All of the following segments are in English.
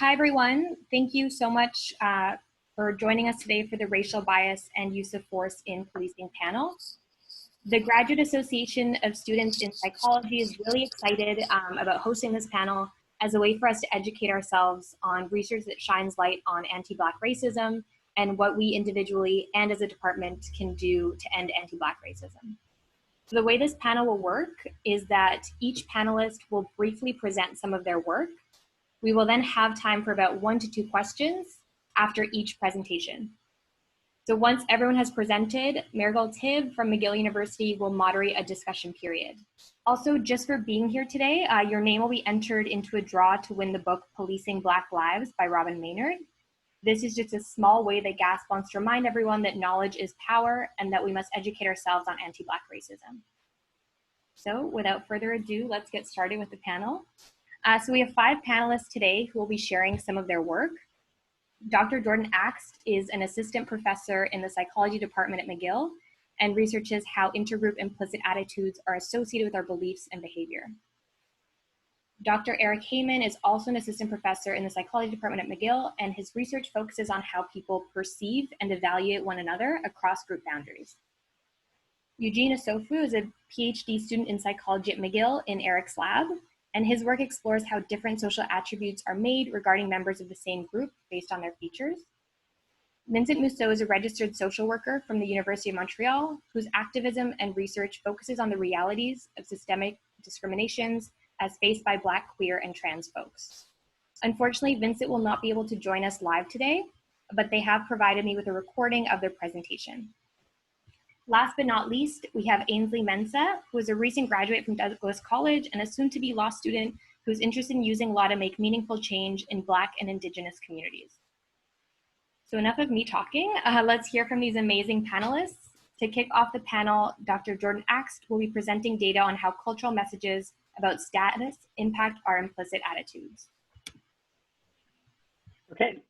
Hi, everyone. Thank you so much for joining us today for the Racial Bias and Use of Force in Policing panel. The Graduate Association of Students in Psychology is really excited about hosting this panel as a way for us to educate ourselves on research that shines light on anti-Black racism and what we individually and as a department can do to end anti-Black racism. So the way this panel will work is that each panelist will briefly present some of their work. We will then have time for about 1 to 2 questions after each presentation. So once everyone has presented, Marigold Tibb from McGill University will moderate a discussion period. Also, just for being here today, your name will be entered into a draw to win the book Policing Black Lives by Robin Maynard. This is just a small way that GASP wants to remind everyone that knowledge is power and that we must educate ourselves on anti-Black racism. So without further ado, let's get started with the panel. So we have 5 panelists today who will be sharing some of their work. Dr. Jordan Axt is an assistant professor in the psychology department at McGill and researches how intergroup implicit attitudes are associated with our beliefs and behavior. Dr. Eric Heyman is also an assistant professor in the psychology department at McGill, and his research focuses on how people perceive and evaluate one another across group boundaries. Eugene Asofu is a PhD student in psychology at McGill in Eric's lab, and his work explores how different social attributes are made regarding members of the same group based on their features. Vincent Mousseau is a registered social worker from the University of Montreal, whose activism and research focuses on the realities of systemic discriminations as faced by Black, queer, and trans folks. Unfortunately, Vincent will not be able to join us live today, but they have provided me with a recording of their presentation. Last but not least, we have Ainsley Mensah, who is a recent graduate from Douglas College and a soon-to-be law student who's interested in using law to make meaningful change in Black and Indigenous communities. So enough of me talking. Let's hear from these amazing panelists. To kick off the panel, Dr. Jordan Axt will be presenting data on how cultural messages about status impact our implicit attitudes. Okay.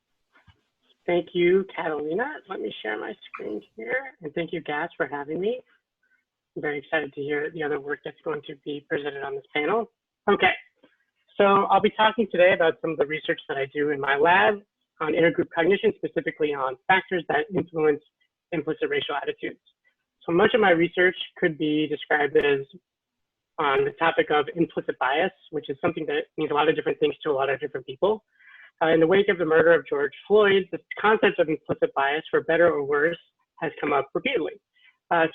Thank you, Catalina. Let me share my screen here. And thank you, GAS, for having me. I'm very excited to hear the other work that's going to be presented on this panel. Okay, so I'll be talking today about some of the research that I do in my lab on intergroup cognition, specifically on factors that influence implicit racial attitudes. So much of my research could be described as on the topic of implicit bias, which is something that means a lot of different things to a lot of different people. In the wake of the murder of George Floyd, the concept of implicit bias, for better or worse, has come up repeatedly.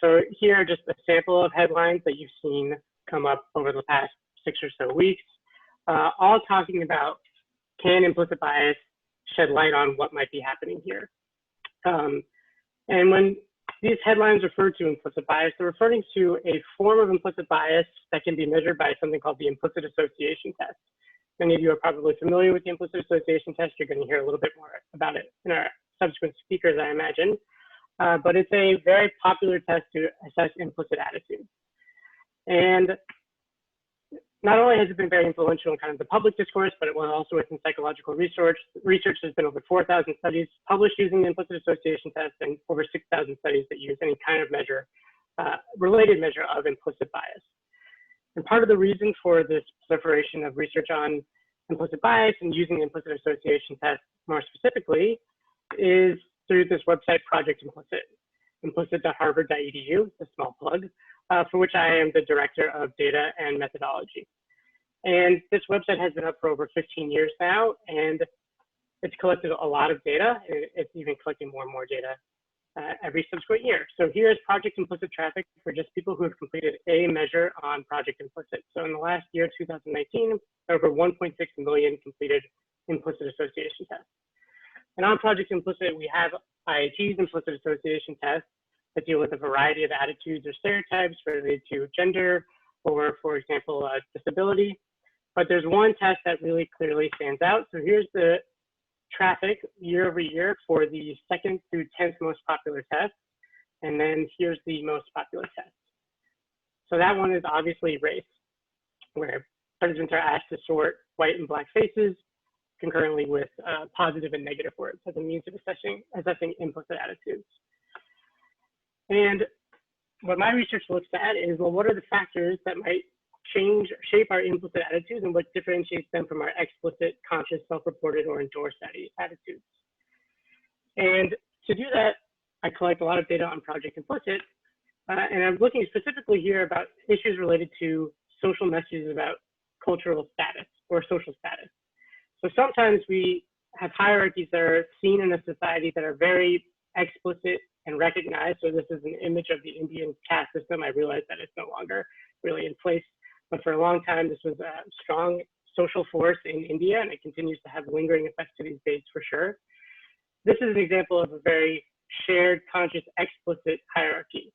So here are just a sample of headlines that you've seen come up over the past 6 or so weeks, all talking about, can implicit bias shed light on what might be happening here? And when these headlines refer to implicit bias, they're referring to a form of implicit bias that can be measured by something called the implicit association test. Many of you are probably familiar with the implicit association test. You're going to hear a little bit more about it in our subsequent speakers, I imagine. But it's a very popular test to assess implicit attitudes. And not only has it been very influential in kind of the public discourse, but it was also within psychological research. Research has been over 4,000 studies published using the implicit association test and over 6,000 studies that use any kind of measure, related measure of implicit bias. And part of the reason for this proliferation of research on implicit bias and using the implicit association test more specifically is through this website, Project Implicit, implicit.harvard.edu, a small plug, for which I am the director of data and methodology. And this website has been up for over 15 years now, and it's collected a lot of data. It's even collecting more and more data every subsequent year. So here's Project Implicit traffic for just people who have completed a measure on Project Implicit. So in the last year, 2019, over 1.6 million completed implicit association tests. And on Project Implicit, we have IAT's implicit association tests that deal with a variety of attitudes or stereotypes related to gender or, for example, disability. But there's one test that really clearly stands out. So here's the traffic year over year for the 2nd through 10th most popular tests. And then here's the most popular test. So that one is obviously race, where participants are asked to sort white and Black faces concurrently with positive and negative words as a means of assessing implicit attitudes. And what my research looks at is, well, what are the factors that might shape our implicit attitudes and what differentiates them from our explicit, conscious, self-reported, or endorsed attitudes. And to do that, I collect a lot of data on Project Implicit, and I'm looking specifically here about issues related to social messages about cultural status or social status. So sometimes we have hierarchies that are seen in a society that are very explicit and recognized. So this is an image of the Indian caste system. I realize that it's no longer really in place, but for a long time, this was a strong social force in India, and it continues to have lingering effects to these days for sure. This is an example of a very shared, conscious, explicit hierarchy.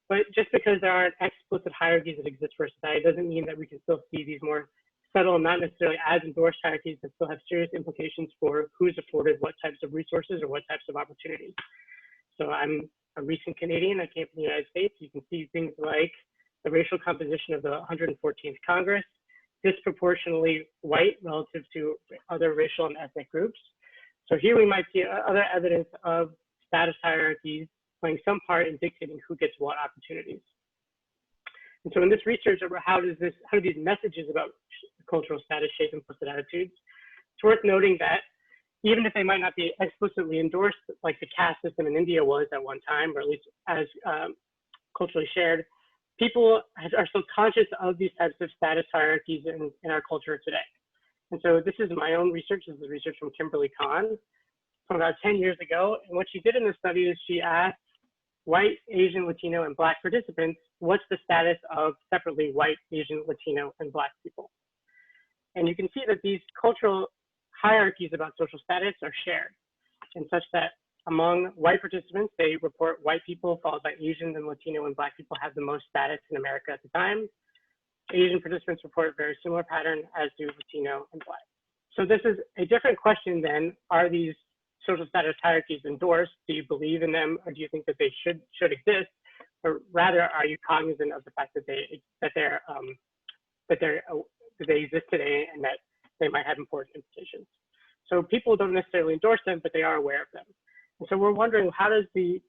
But just because there aren't explicit hierarchies that exist for society doesn't mean that we can still see these more subtle, not necessarily as endorsed hierarchies that still have serious implications for who's afforded what types of resources or what types of opportunities. So I'm a recent Canadian. I came from the United States. You can see things like the racial composition of the 114th Congress, disproportionately white relative to other racial and ethnic groups. So here we might see other evidence of status hierarchies playing some part in dictating who gets what opportunities. And so in this research about how do these messages about cultural status shape implicit attitudes, it's worth noting that even if they might not be explicitly endorsed like the caste system in India was at one time, or at least as culturally shared, people are still conscious of these types of status hierarchies in our culture today. And so this is my own research. This is research from Kimberly Kahn from about 10 years ago. And what she did in this study is she asked white, Asian, Latino, and Black participants, what's the status of separately white, Asian, Latino, and Black people? And you can see that these cultural hierarchies about social status are shared, and such that among white participants, they report white people followed by Asian and Latino and Black people have the most status in America at the time. Asian participants report a very similar pattern, as do Latino and Black. So this is a different question than, are these social status hierarchies endorsed? Do you believe in them, or do you think that they should exist? Or rather, are you cognizant of the fact that they exist today and that they might have important implications? So people don't necessarily endorse them, but they are aware of them. And so we're wondering, how does the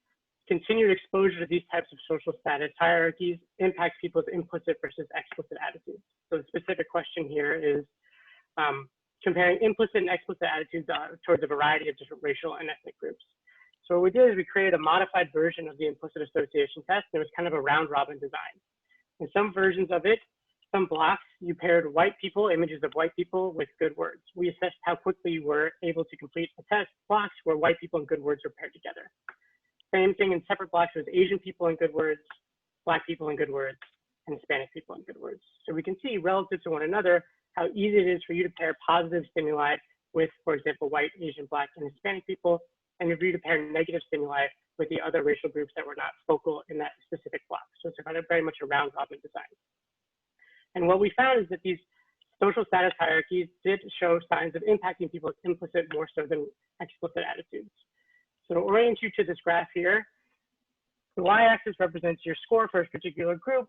continued exposure to these types of social status hierarchies impact people's implicit versus explicit attitudes? So the specific question here is comparing implicit and explicit attitudes towards a variety of different racial and ethnic groups. So what we did is we created a modified version of the implicit association test. It was kind of a round robin design. In some versions of it, some blocks, you paired white people, images of white people, with good words. We assessed how quickly you were able to complete a test blocks where white people and good words were paired together. Same thing in separate blocks with Asian people and good words, Black people and good words, and Hispanic people and good words. So we can see relative to one another how easy it is for you to pair positive stimuli with, for example, white, Asian, Black, and Hispanic people, and for you to pair negative stimuli with the other racial groups that were not focal in that specific block. So it's very much a round robin design. And what we found is that these social status hierarchies did show signs of impacting people's implicit more so than explicit attitudes. So to orient you to this graph here, the y-axis represents your score for a particular group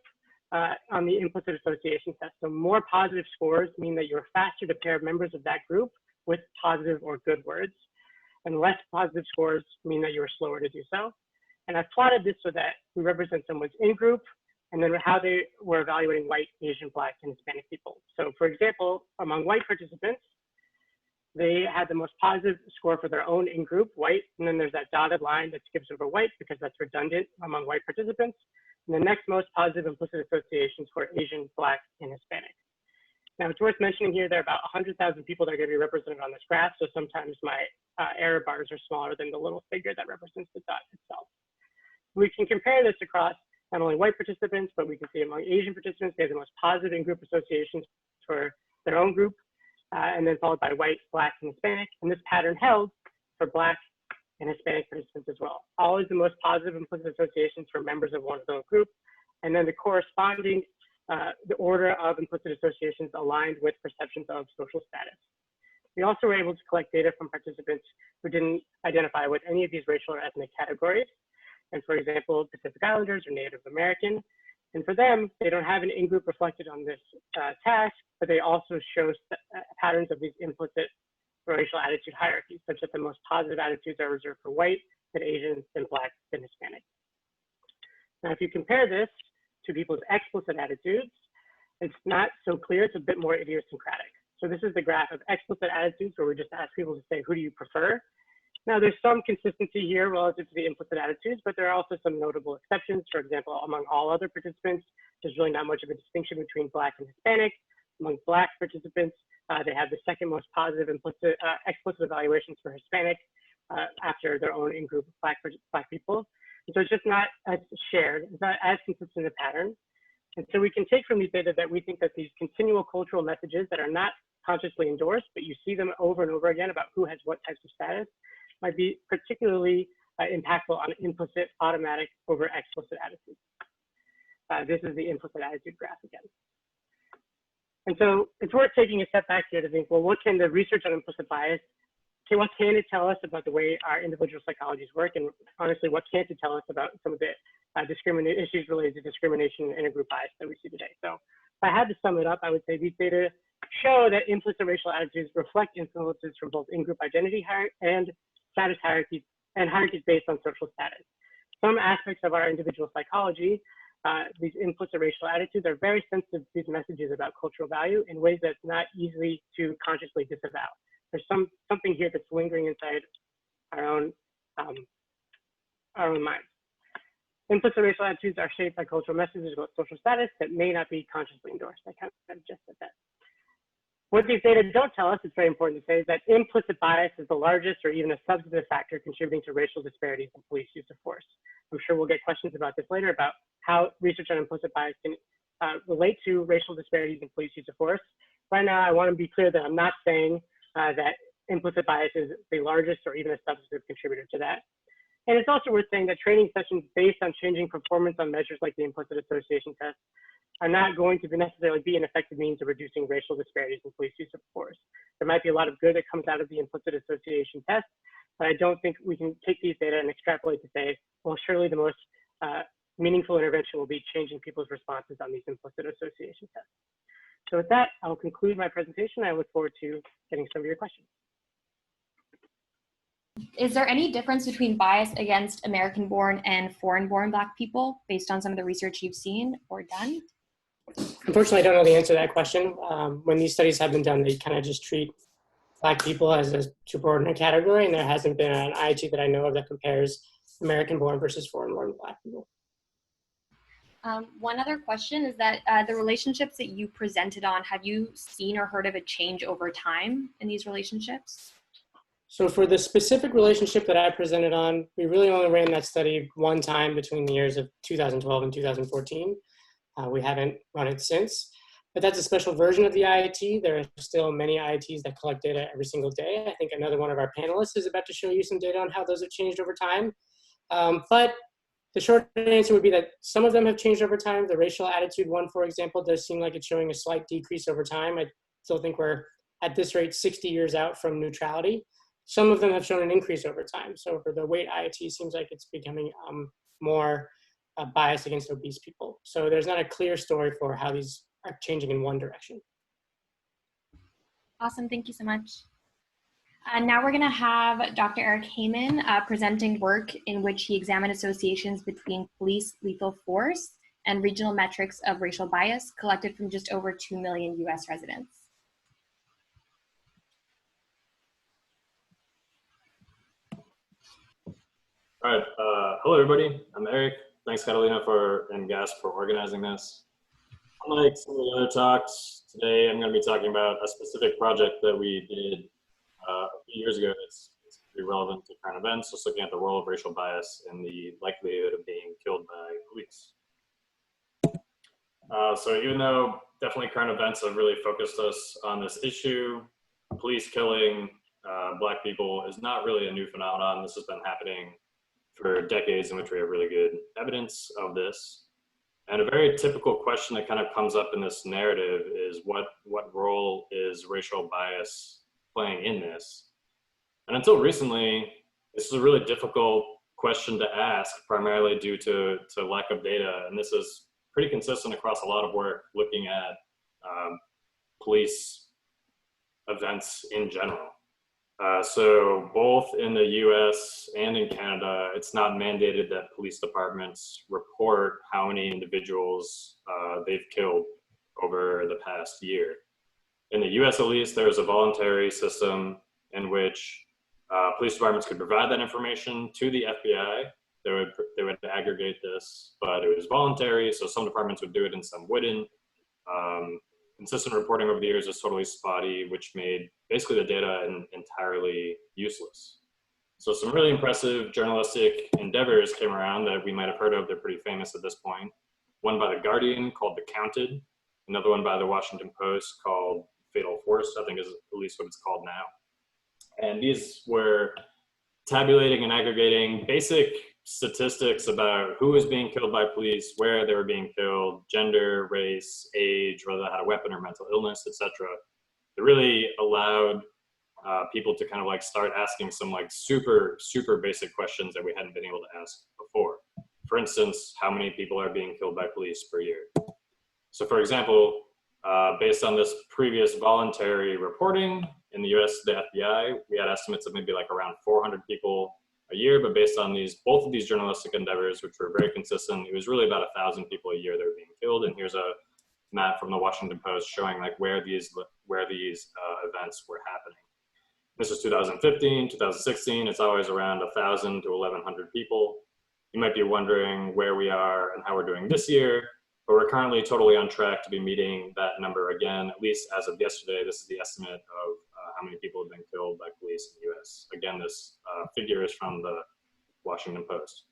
on the implicit association test. So more positive scores mean that you're faster to pair members of that group with positive or good words, and less positive scores mean that you're slower to do so. And I've plotted this so that we represent someone's in-group and then how they were evaluating white, Asian, Black, and Hispanic people. So for example, among white participants, they had the most positive score for their own in-group, white, and then there's that dotted line that skips over white because that's redundant among white participants. And the next most positive implicit associations for Asian, Black, and Hispanic. Now it's worth mentioning here there are about 100,000 people that are going to be represented on this graph, so sometimes my error bars are smaller than the little figure that represents the dot itself. We can compare this across not only white participants, but we can see among Asian participants, they have the most positive in-group associations for their own group, and then followed by white, Black, and Hispanic. And this pattern held for Black and Hispanic participants as well. Always the most positive implicit associations for members of one's own group, and then the corresponding, the order of implicit associations aligned with perceptions of social status. We also were able to collect data from participants who didn't identify with any of these racial or ethnic categories. And for example, Pacific Islanders or Native American. And for them, they don't have an in-group reflected on this task, but they also show patterns of these implicit racial attitude hierarchies, such that the most positive attitudes are reserved for white, then Asian, then Black, then Hispanic. Now, if you compare this to people's explicit attitudes, It's not so clear, it's a bit more idiosyncratic. So this is the graph of explicit attitudes where we just ask people to say, who do you prefer? Now there's some consistency here relative to the implicit attitudes, but there are also some notable exceptions. For example, among all other participants, there's really not much of a distinction between Black and Hispanic. Among Black participants, they have the second most positive explicit evaluations for Hispanic after their own in-group of Black people. And so it's just not as shared, it's not as consistent a pattern. And so we can take from these data that we think that these continual cultural messages that are not consciously endorsed, but you see them over and over again about who has what types of status, might be particularly impactful on implicit, automatic, over explicit attitudes. This is the implicit attitude graph again. And so it's worth taking a step back here to think, well, what can the research on implicit bias, what can it tell us about the way our individual psychologies work? And honestly, what can't it tell us about some of the issues related to discrimination and intergroup bias that we see today? So if I had to sum it up, I would say these data show that implicit racial attitudes reflect influences from both in-group identity and status hierarchies and hierarchies based on social status. Some aspects of our individual psychology, these implicit racial attitudes are very sensitive to these messages about cultural value in ways that's not easy to consciously disavow. There's something here that's lingering inside our own minds. Implicit racial attitudes are shaped by cultural messages about social status that may not be consciously endorsed. I kind of just said that. What these data don't tell us, it's very important to say, is that implicit bias is the largest or even a substantive factor contributing to racial disparities in police use of force. I'm sure we'll get questions about this later, about how research on implicit bias can relate to racial disparities in police use of force. Right now, I want to be clear that I'm not saying that implicit bias is the largest or even a substantive contributor to that. And it's also worth saying that training sessions based on changing performance on measures like the implicit association test are not going to necessarily be an effective means of reducing racial disparities in police use of force. There might be a lot of good that comes out of the implicit association test, but I don't think we can take these data and extrapolate to say, well, surely the most meaningful intervention will be changing people's responses on these implicit association tests. So with that, I'll conclude my presentation. I look forward to getting some of your questions. Is there any difference between bias against American-born and foreign-born Black people based on some of the research you've seen or done? Unfortunately, I don't know the answer to that question. When these studies have been done, they kind of just treat Black people as a subordinate category, and there hasn't been an IIT that I know of that compares American-born versus foreign-born Black people. One other question is that the relationships that you presented on, have you seen or heard of a change over time in these relationships? So for the specific relationship that I presented on, we really only ran that study one time between the years of 2012 and 2014. We haven't run it since, but that's a special version of the IIT. There are still many IITs that collect data every single day. I think another one of our panelists is about to show you some data on how those have changed over time. But the short answer would be that some of them have changed over time. The racial attitude one, for example, does seem like it's showing a slight decrease over time. I still think we're at this rate 60 years out from neutrality. Some of them have shown an increase over time. So for the weight IIT, seems like it's becoming more biased against obese people. So there's not a clear story for how these are changing in one direction. Awesome, thank you so much. Now we're gonna have Dr. Eric Heyman presenting work in which he examined associations between police lethal force and regional metrics of racial bias collected from just over 2 million US residents. All right, hello everybody, I'm Eric. Thanks Catalina and GASP for organizing this. Unlike some of the other talks, today I'm going to be talking about a specific project that we did a few years ago that's pretty relevant to current events, just looking at the role of racial bias and the likelihood of being killed by police. So even though definitely current events have really focused us on this issue, police killing Black people is not really a new phenomenon. This has been happening for decades in which we have really good evidence of this. And a very typical question that kind of comes up in this narrative is what role is racial bias playing in this? And until recently, this is a really difficult question to ask, primarily due to lack of data. And this is pretty consistent across a lot of work looking at police events in general. So both in the US and in Canada, it's not mandated that police departments report how many individuals they've killed over the past year. In the US at least, there was a voluntary system in which police departments could provide that information to the FBI. They would aggregate this, but it was voluntary, so some departments would do it and some wouldn't. Consistent reporting over the years is totally spotty, which made basically the data entirely useless. So some really impressive journalistic endeavors came around that we might have heard of. They're pretty famous at this point. One by The Guardian called The Counted, another one by The Washington Post called Fatal Force, I think is at least what it's called now. And these were tabulating and aggregating basic statistics about who was being killed by police, where they were being killed, gender, race, age, whether they had a weapon or mental illness, etc. It really allowed people to kind of like start asking some like super basic questions that we hadn't been able to ask before. For instance, how many people are being killed by police per year? So for example, based on this previous voluntary reporting in the US, the FBI, we had estimates of maybe like around 400 people a year, but based on both of these journalistic endeavors, which were very consistent, it was really about 1,000 people a year that were being killed. And here's a map from the Washington Post showing like where these events were happening. This is 2015, 2016. It's always around 1,000 to 1,100 people. You might be wondering where we are and how we're doing this year, but we're currently totally on track to be meeting that number again, at least as of yesterday. This is the estimate of how many people have been killed by police in the US. Again, this figure is from the Washington Post.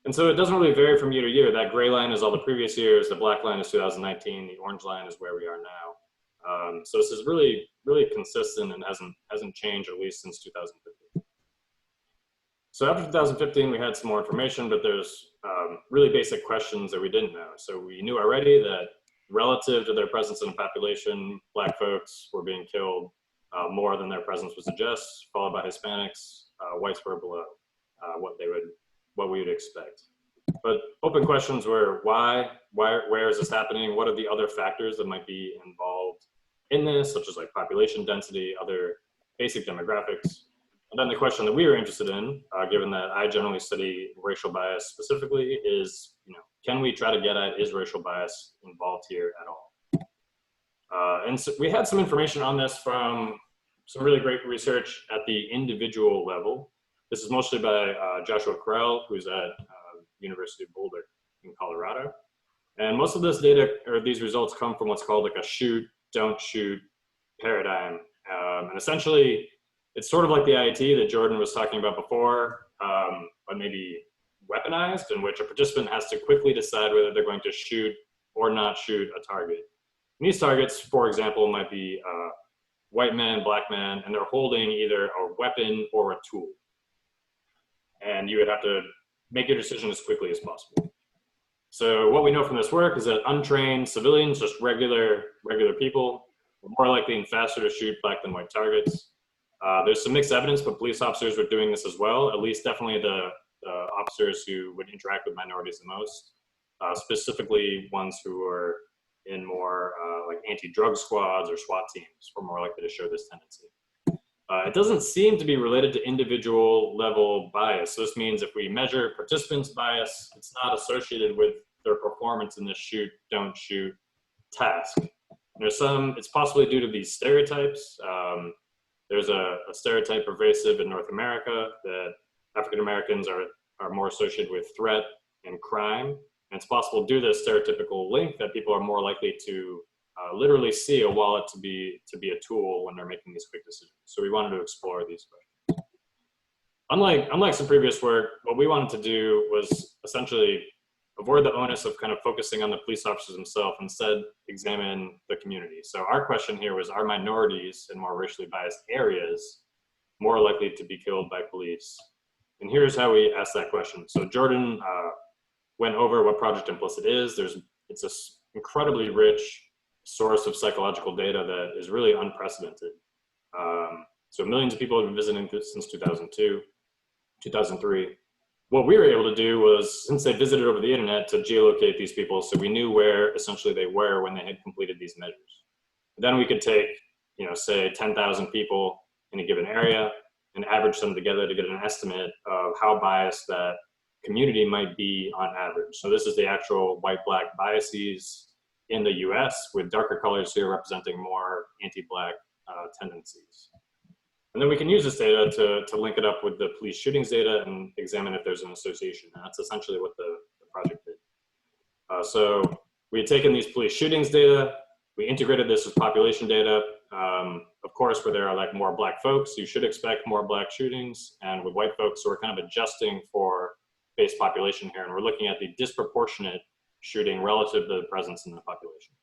And so it doesn't really vary from year to year. That gray line is all the previous years. The black line is 2019. The orange line is where we are now. So this is really consistent and hasn't changed at least since 2015. So after 2015, we had some more information, but there's really basic questions that we didn't know. So we knew already that relative to their presence in the population, Black folks were being killed more than their presence would suggest, followed by Hispanics. Whites were below what we would expect. But open questions were where is this happening? What are the other factors that might be involved in this, such as like population density, other basic demographics? And then the question that we were interested in, given that I generally study racial bias specifically, is, can we try to get at, is racial bias involved here at all? And so we had some information on this from some really great research at the individual level. This is mostly by Joshua Carell, who's at University of Boulder in Colorado. And most of this data, or these results, come from what's called like a shoot, don't shoot paradigm. And essentially, it's sort of like the IAT that Jordan was talking about before, but maybe weaponized, in which a participant has to quickly decide whether they're going to shoot or not shoot a target. And these targets, for example, might be white men, black men, and they're holding either a weapon or a tool. And you would have to make your decision as quickly as possible. So what we know from this work is that untrained civilians, just regular people, are more likely and faster to shoot black than white targets. There's some mixed evidence, but police officers were doing this as well, at least definitely the officers who would interact with minorities the most, specifically ones who were in more like anti-drug squads or SWAT teams were more likely to show this tendency. It doesn't seem to be related to individual level bias. So this means if we measure participants' bias, it's not associated with their performance in this shoot, don't shoot task. It's possibly due to these stereotypes. There's a stereotype pervasive in North America that African Americans are more associated with threat and crime. And it's possible due to this stereotypical link that people are more likely to literally see a wallet to be a tool when they're making these quick decisions. So we wanted to explore these questions. Unlike some previous work, what we wanted to do was essentially avoid the onus of kind of focusing on the police officers themselves, instead examine the community. So our question here was, are minorities in more racially biased areas more likely to be killed by police? And here's how we asked that question. So Jordan went over what Project Implicit is. It's an incredibly rich source of psychological data that is really unprecedented. So millions of people have been visiting since 2002, 2003. What we were able to do was, since they visited over the internet, to geolocate these people so we knew where essentially they were when they had completed these measures. And then we could take, say 10,000 people in a given area and average them together to get an estimate of how biased that community might be on average. So this is the actual white-black biases in the US, with darker colors here representing more anti-Black tendencies. And then we can use this data to link it up with the police shootings data and examine if there's an association. And that's essentially what the project did. So we had taken these police shootings data, we integrated this with population data. Of course, where there are like more Black folks, you should expect more Black shootings. And with white folks, so we're kind of adjusting for base population here. And we're looking at the disproportionate shooting relative to the presence in the population.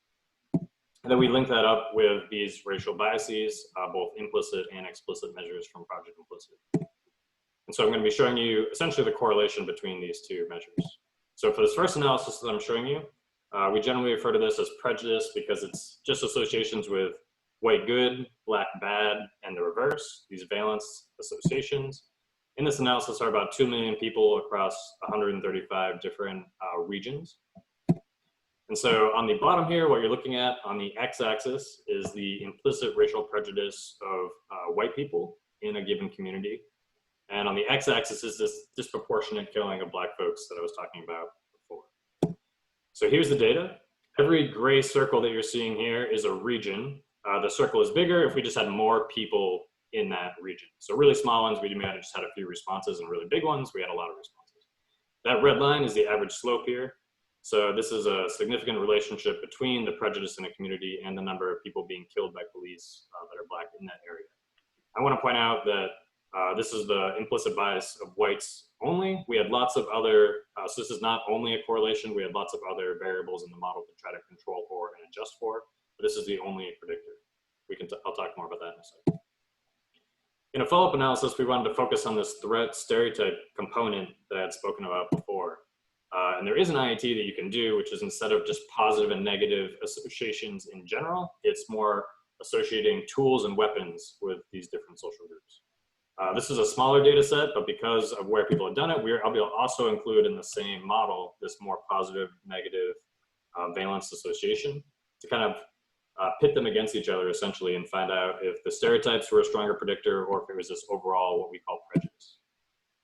And then we link that up with these racial biases, both implicit and explicit measures from Project Implicit. And so I'm going to be showing you essentially the correlation between these two measures. So for this first analysis that I'm showing you, we generally refer to this as prejudice because it's just associations with white good, Black bad, and the reverse, these valence associations. In this analysis are about 2 million people across 135 different regions. And so on the bottom here, what you're looking at on the x-axis is the implicit racial prejudice of white people in a given community. And on the x-axis is this disproportionate killing of Black folks that I was talking about before. So here's the data. Every gray circle that you're seeing here is a region. The circle is bigger if we just had more people in that region. So really small ones, we may have just had a few responses, and really big ones, we had a lot of responses. That red line is the average slope here. So this is a significant relationship between the prejudice in a community and the number of people being killed by police that are Black in that area. I want to point out that this is the implicit bias of whites only. We had lots of other, so this is not only a correlation, we had lots of other variables in the model to try to control for and adjust for, but this is the only predictor. I'll talk more about that in a second. In a follow-up analysis, we wanted to focus on this threat stereotype component that I had spoken about before. And there is an IAT that you can do, which is instead of just positive and negative associations in general, it's more associating tools and weapons with these different social groups. This is a smaller data set, but because of where people have done it, I'll be able to also include in the same model this more positive, negative valence association to kind of pit them against each other essentially and find out if the stereotypes were a stronger predictor or if it was this overall what we call prejudice.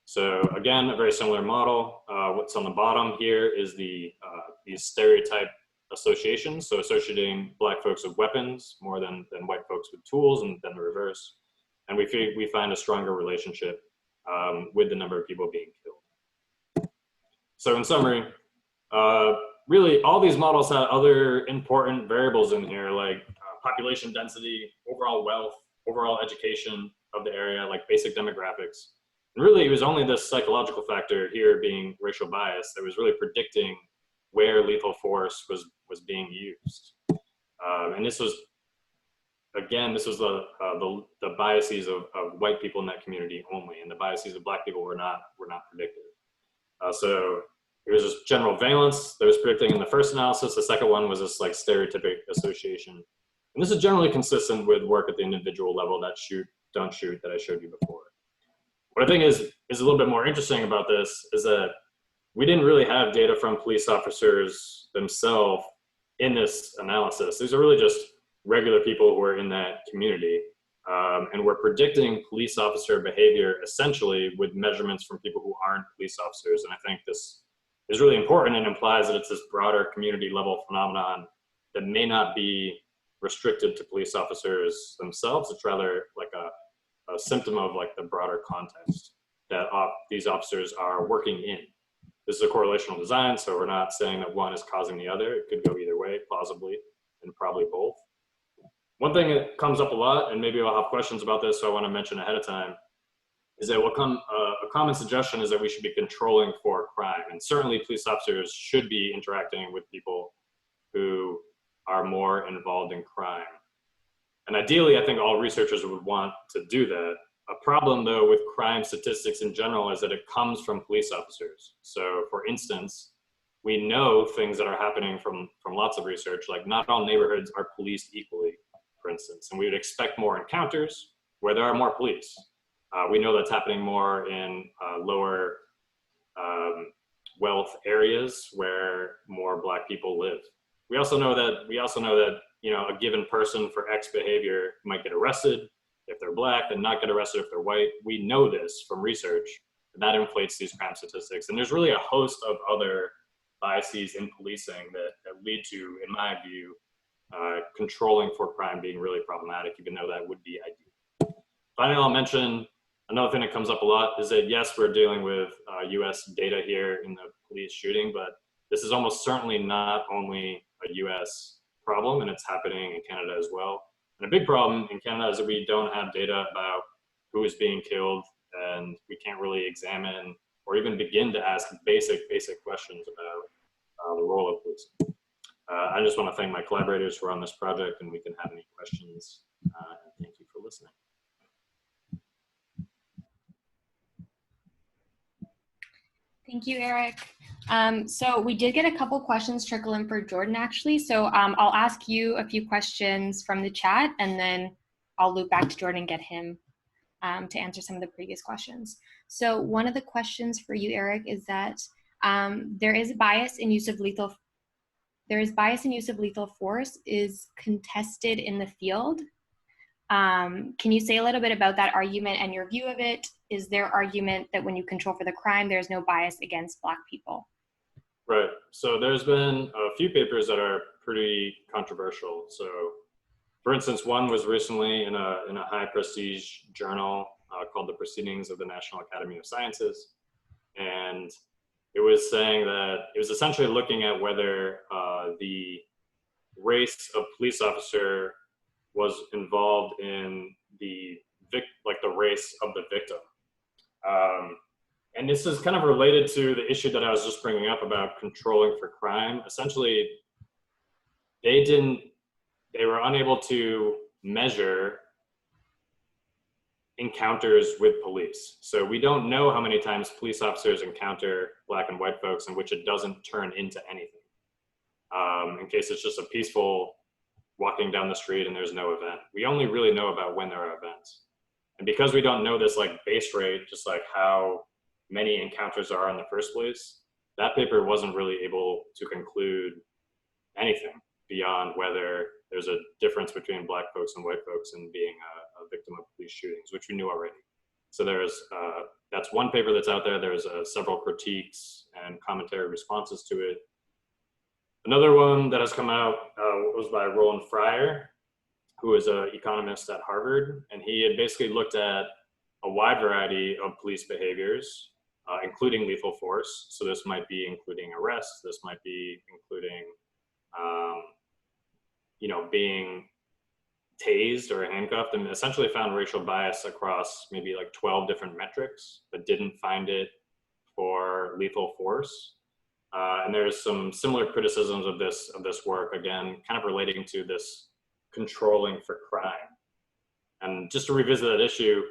So again, a very similar model. What's on the bottom here is these stereotype associations. So associating Black folks with weapons more than white folks with tools, and then the reverse. And we find a stronger relationship with the number of people being killed. So in summary, really all these models have other important variables in here, like population density, overall wealth, overall education of the area, like basic demographics. And really, it was only this psychological factor here being racial bias that was really predicting where lethal force was being used. And this was, again, this was the biases of white people in that community only, and the biases of Black people were not predicted. So it was just general valence that was predicting in the first analysis. The second one was this like stereotypic association. And this is generally consistent with work at the individual level, that shoot, don't shoot that I showed you before. What I think is a little bit more interesting about this is that we didn't really have data from police officers themselves in this analysis. These are really just regular people who are in that community. And we're predicting police officer behavior essentially with measurements from people who aren't police officers. And I think this is really important and implies that it's this broader community level phenomenon that may not be restricted to police officers themselves. It's rather like a symptom of like the broader context that these officers are working in. This is a correlational design, so we're not saying that one is causing the other. It could go either way, plausibly, and probably both. One thing that comes up a lot, and maybe I'll have questions about this, so I want to mention ahead of time, is that a common suggestion is that we should be controlling for crime. And certainly police officers should be interacting with people who are more involved in crime. And ideally, I think all researchers would want to do that. A problem, though, with crime statistics in general is that it comes from police officers. So, for instance, we know things that are happening from lots of research, like not all neighborhoods are policed equally, for instance. And we would expect more encounters where there are more police. We know that's happening more in lower wealth areas where more Black people live. We also know that you know, a given person for X behavior might get arrested if they're Black and not get arrested if they're white. We know this from research, and that inflates these crime statistics. And there's really a host of other biases in policing that lead to, in my view, controlling for crime being really problematic, even though that would be ideal. Finally, I'll mention another thing that comes up a lot is that, yes, we're dealing with US data here in the police shooting, but this is almost certainly not only a US problem, and it's happening in Canada as well. And a big problem in Canada is that we don't have data about who is being killed, and we can't really examine or even begin to ask basic questions about the role of police. I just want to thank my collaborators who are on this project, and we can have any questions. And thank you for listening. Thank you, Eric. So we did get a couple questions trickle in for Jordan, actually. So I'll ask you a few questions from the chat, and then I'll loop back to Jordan and get him to answer some of the previous questions. So one of the questions for you, Eric, is that there is bias in use of lethal force is contested in the field. Can you say a little bit about that argument and your view of it? Is there argument that when you control for the crime, there's no bias against Black people? Right. So there's been a few papers that are pretty controversial. So, for instance, one was recently in a high prestige journal called The Proceedings of the National Academy of Sciences, and it was saying that it was essentially looking at whether the race of police officer was involved in the race of the victim. And this is kind of related to the issue that I was just bringing up about controlling for crime. Essentially, they were unable to measure encounters with police. So we don't know how many times police officers encounter Black and white folks in which it doesn't turn into anything. In case it's just a peaceful walking down the street and there's no event. We only really know about when there are events. And because we don't know this like base rate, just like how many encounters are in the first place, that paper wasn't really able to conclude anything beyond whether there's a difference between Black folks and white folks in being a victim of police shootings, which we knew already. So that's one paper that's out there. There's several critiques and commentary responses to it. Another one that has come out was by Roland Fryer, who is an economist at Harvard, and he had basically looked at a wide variety of police behaviors, including lethal force. So this might be including arrests, this might be including, being tased or handcuffed, and essentially found racial bias across maybe like 12 different metrics, but didn't find it for lethal force. And there's some similar criticisms of this work, again, kind of relating to this controlling for crime. And just to revisit that issue,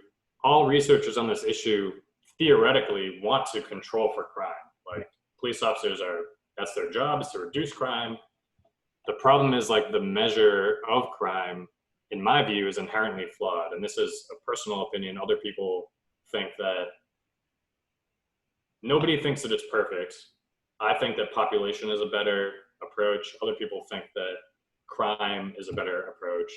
all researchers on this issue theoretically want to control for crime. Like police officers that's their job, is to reduce crime. The problem is like the measure of crime, in my view, is inherently flawed. And this is a personal opinion. Other people think that nobody thinks that it's perfect. I think that population is a better approach. Other people think that crime is a better approach.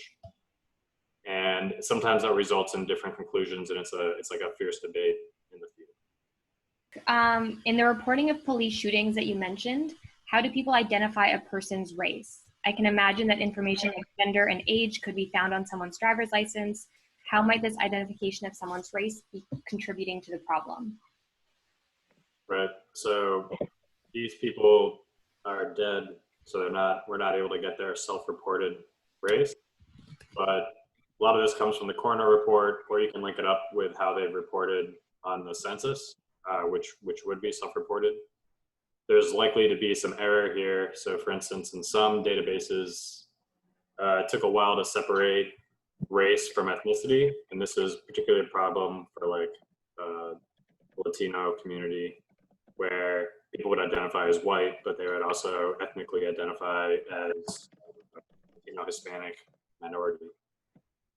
And sometimes that results in different conclusions, and it's like a fierce debate in the field. In the reporting of police shootings that you mentioned, how do people identify a person's race? I can imagine that information like gender and age could be found on someone's driver's license. How might this identification of someone's race be contributing to the problem? Right, so these people are dead, so we're not able to get their self-reported race. But a lot of this comes from the coroner report, or you can link it up with how they've reported on the census, which would be self-reported. There's likely to be some error here. So for instance, in some databases, it took a while to separate race from ethnicity. And this is particularly a problem for like the Latino community, where people would identify as white, but they would also ethnically identify as Hispanic minority.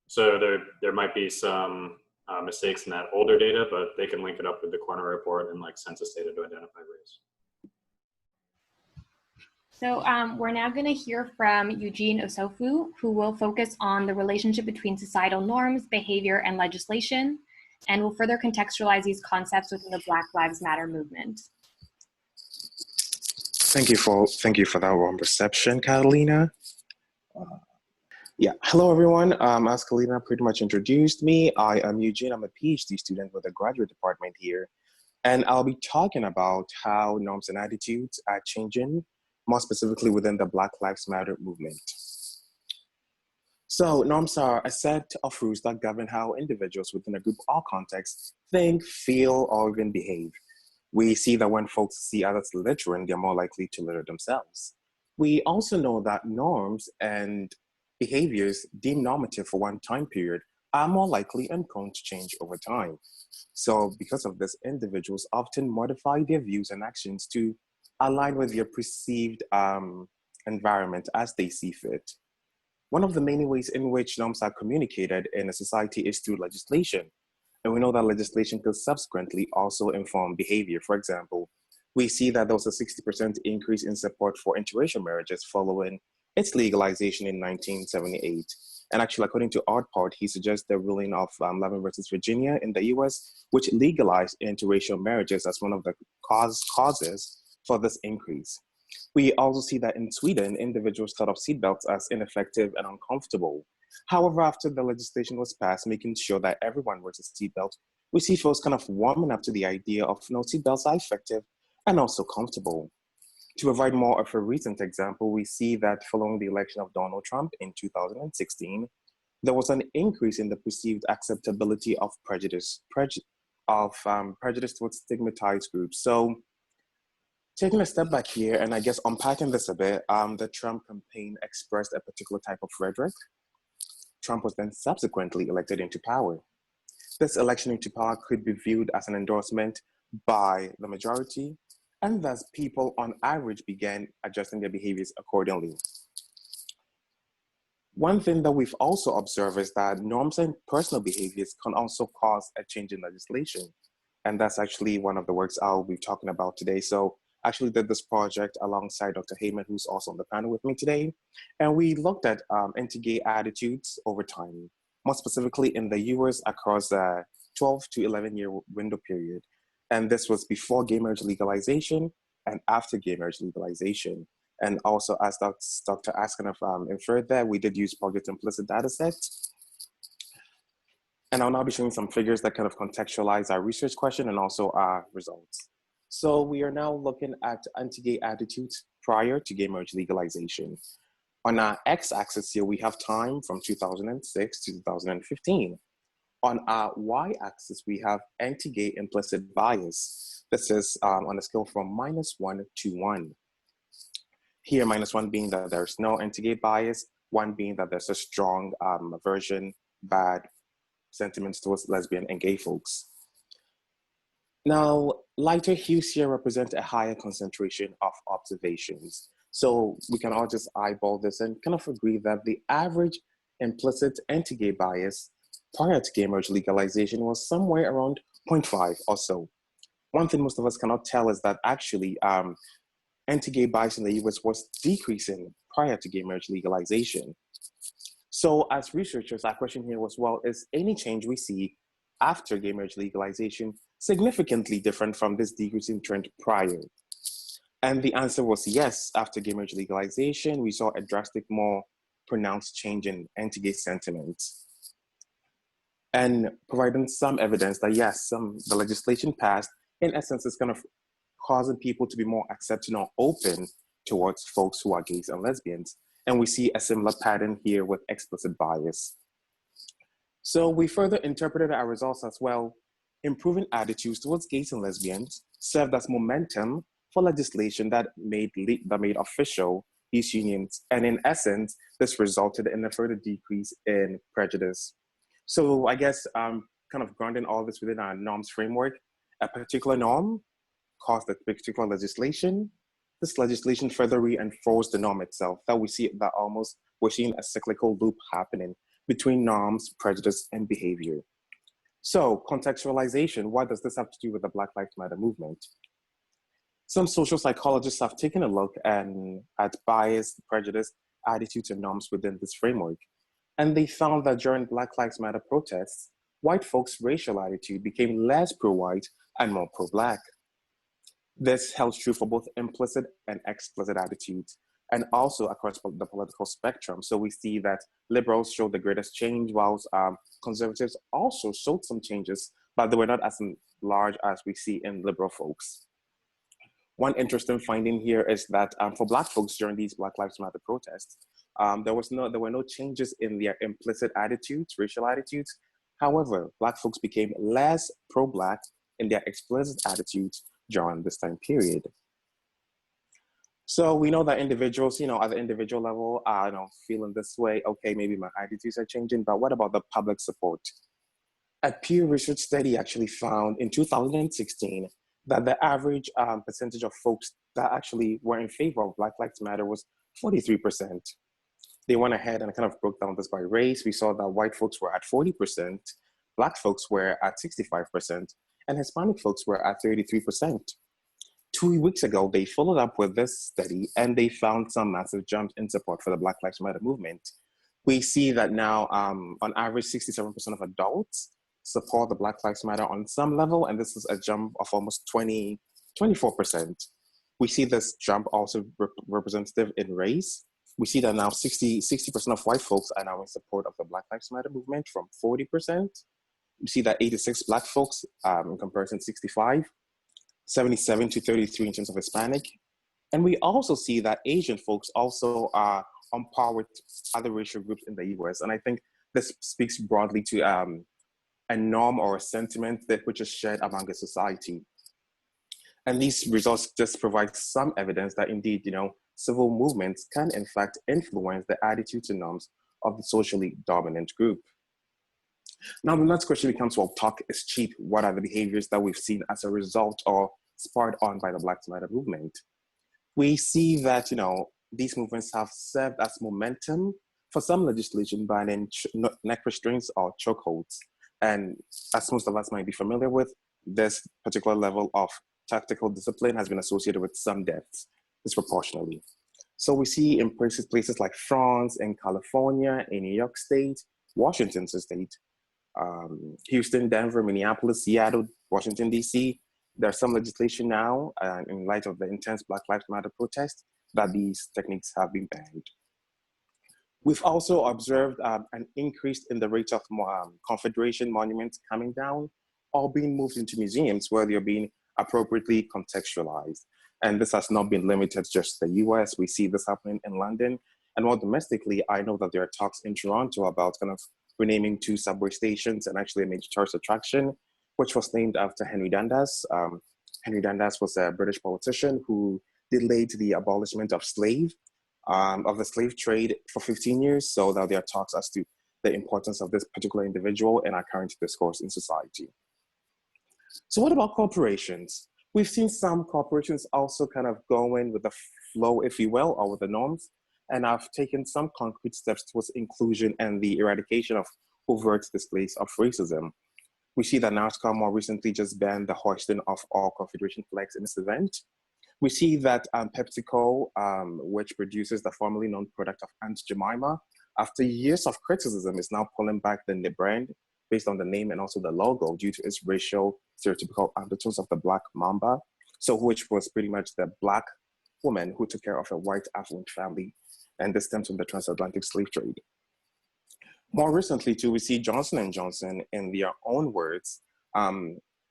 So there might be some mistakes in that older data, but they can link it up with the coroner report and like census data to identify race. So we're now going to hear from Eugene Osofu, who will focus on the relationship between societal norms, behavior, and legislation, and will further contextualize these concepts within the Black Lives Matter movement. Thank you for that warm reception, Catalina. Yeah, hello everyone. As Catalina pretty much introduced me, I am Eugene. I'm a PhD student with the graduate department here, and I'll be talking about how norms and attitudes are changing, more specifically within the Black Lives Matter movement. So norms are a set of rules that govern how individuals within a group or context think, feel, or even behave. We see that when folks see others littering, they're more likely to litter themselves. We also know that norms and behaviors deemed normative for one time period are more likely and prone to change over time. So because of this, individuals often modify their views and actions to align with their perceived environment as they see fit. One of the many ways in which norms are communicated in a society is through legislation. And we know that legislation could subsequently also inform behavior. For example, we see that there was a 60% increase in support for interracial marriages following its legalization in 1978. And actually, according to Art, he suggests the ruling of Levin versus Virginia in the US, which legalized interracial marriages as one of the causes for this increase. We also see that in Sweden, individuals thought of seatbelts as ineffective and uncomfortable. However, after the legislation was passed, making sure that everyone wears a seatbelt, we see folks kind of warming up to the idea of seatbelts are effective and also comfortable. To provide more of a recent example, we see that following the election of Donald Trump in 2016, there was an increase in the perceived acceptability of prejudice towards stigmatized groups. So taking a step back here, and I guess unpacking this a bit, the Trump campaign expressed a particular type of rhetoric. Trump was then subsequently elected into power. This election into power could be viewed as an endorsement by the majority, and thus people on average began adjusting their behaviors accordingly. One thing that we've also observed is that norms and personal behaviors can also cause a change in legislation. And that's actually one of the works I'll be talking about today. So I actually did this project alongside Dr. Heyman, who's also on the panel with me today. And we looked at anti-gay attitudes over time, more specifically in the US across a 12 to 11 year window period. And this was before gay marriage legalization and after gay marriage legalization. And also, as Dr. Askanov inferred there, we did use Project Implicit data sets. And I'll now be showing some figures that kind of contextualize our research question and also our results. So we are now looking at anti-gay attitudes prior to gay marriage legalization. On our x-axis here, we have time from 2006 to 2015. On our y-axis, we have anti-gay implicit bias. This is on a scale from -1 to 1. Here, -1 being that there's no anti-gay bias, 1 being that there's a strong aversion, bad sentiments towards lesbian and gay folks. Now, lighter hues here represent a higher concentration of observations. So we can all just eyeball this and kind of agree that the average implicit anti-gay bias prior to gay marriage legalization was somewhere around 0.5 or so. One thing most of us cannot tell is that actually anti-gay bias in the US was decreasing prior to gay marriage legalization. So as researchers, our question here was, well, is any change we see after gay marriage legalization significantly different from this decreasing trend prior? And the answer was yes. After gay marriage legalization, we saw a drastic, more pronounced change in anti-gay sentiments. And providing some evidence that yes, the legislation passed, in essence, is kind of causing people to be more accepting or open towards folks who are gays and lesbians. And we see a similar pattern here with explicit bias. So we further interpreted our results as well. Improving attitudes towards gays and lesbians served as momentum for legislation that made official these unions. And in essence, this resulted in a further decrease in prejudice. So I guess kind of grounding all this within our norms framework, a particular norm caused a particular legislation. This legislation further reinforced the norm itself, that we see that almost we're seeing a cyclical loop happening between norms, prejudice, and behavior. So contextualization, what does this have to do with the Black Lives Matter movement? Some social psychologists have taken a look at bias, prejudice, attitudes, and norms within this framework. And they found that during Black Lives Matter protests, white folks' racial attitude became less pro-white and more pro-Black. This held true for both implicit and explicit attitudes, and also across the political spectrum. So we see that liberals showed the greatest change, whilst conservatives also showed some changes, but they were not as large as we see in liberal folks. One interesting finding here is that for Black folks during these Black Lives Matter protests, there were no changes in their implicit attitudes, racial attitudes. However, Black folks became less pro-Black in their explicit attitudes during this time period. So we know that individuals, at the individual level, are feeling this way. Okay, maybe my attitudes are changing, but what about the public support? A Pew Research study actually found in 2016 that the average percentage of folks that actually were in favor of Black Lives Matter was 43%. They went ahead and kind of broke down this by race. We saw that white folks were at 40%, Black folks were at 65%, and Hispanic folks were at 33%. 2 weeks ago, they followed up with this study and they found some massive jumps in support for the Black Lives Matter movement. We see that now, on average, 67% of adults support the Black Lives Matter on some level, and this is a jump of almost 24%. We see this jump also representative in race. We see that now 60% of white folks are now in support of the Black Lives Matter movement from 40%. We see that 86 Black folks, in comparison 65, 77 to 33 in terms of Hispanic. And we also see that Asian folks also are on par with other racial groups in the US. And I think this speaks broadly to a norm or a sentiment which is shared among a society. And these results just provide some evidence that indeed, civil movements can in fact influence the attitudes and norms of the socially dominant group. Now, the next question becomes, well, talk is cheap. What are the behaviors that we've seen as a result or spurred on by the Black Lives Matter movement? We see that, these movements have served as momentum for some legislation banning neck restraints or chokeholds. And as most of us might be familiar with, this particular level of tactical discipline has been associated with some deaths disproportionately. So we see in places like France, in California, in New York State, Washington State, Houston, Denver, Minneapolis, Seattle, Washington, D.C. There's some legislation now, in light of the intense Black Lives Matter protests, that these techniques have been banned. We've also observed an increase in the rate of Confederation monuments coming down or being moved into museums where they're being appropriately contextualized. And this has not been limited just to the US. We see this happening in London. And more domestically, I know that there are talks in Toronto about kind of renaming 2 subway stations and actually a major tourist attraction, which was named after Henry Dundas. Henry Dundas was a British politician who delayed the abolishment of the slave trade for 15 years. So that there are talks as to the importance of this particular individual in our current discourse in society. So what about corporations? We've seen some corporations also kind of going with the flow, if you will, or with the norms, and have taken some concrete steps towards inclusion and the eradication of overt displays of racism. We see that NASCAR more recently just banned the hoisting of all Confederation flags in this event. We see that PepsiCo, which produces the formerly known product of Aunt Jemima, after years of criticism, is now pulling back the brand based on the name and also the logo due to its racial stereotypical undertones of the Black Mamba, so which was pretty much the Black woman who took care of a white affluent family, and this stems from the transatlantic slave trade. More recently, too, we see Johnson & Johnson, in their own words,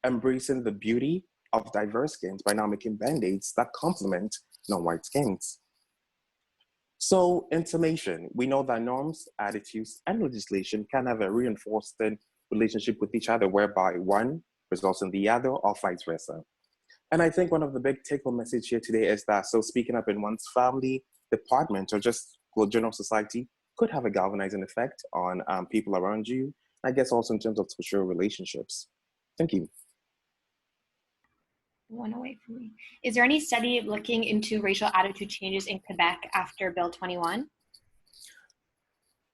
embracing the beauty of diverse skins by now making Band-Aids that complement non-white skins. So, intimation. We know that norms, attitudes, and legislation can have a reinforcing relationship with each other, whereby one results in the other or vice versa. And I think one of the big take-home message here today is that, so speaking up in one's family, department, or just general society could have a galvanizing effect on people around you. I guess also in terms of social relationships. Thank you. One away from me. Is there any study looking into racial attitude changes in Quebec after Bill 21?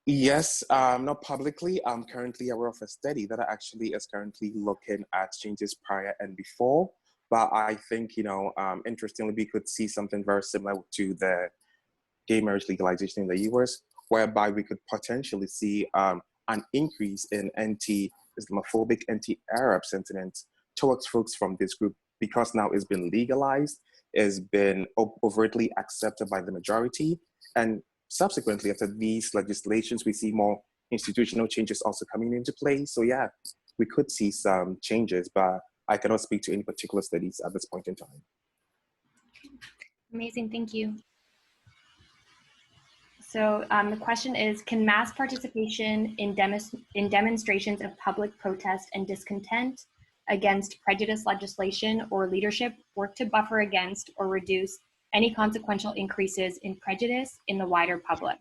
Yes, not publicly. I'm currently aware of a study that actually is currently looking at changes prior and before. But I think, interestingly, we could see something very similar to the gay marriage legalization in the US, whereby we could potentially see an increase in anti-Islamophobic, anti-Arab sentiments towards folks from this group because now it's been legalized, it's been overtly accepted by the majority. And subsequently, after these legislations, we see more institutional changes also coming into play. So yeah, we could see some changes, but I cannot speak to any particular studies at this point in time. Amazing, thank you. So the question is, can mass participation in demonstrations of public protest and discontent against prejudice legislation or leadership work to buffer against or reduce any consequential increases in prejudice in the wider public?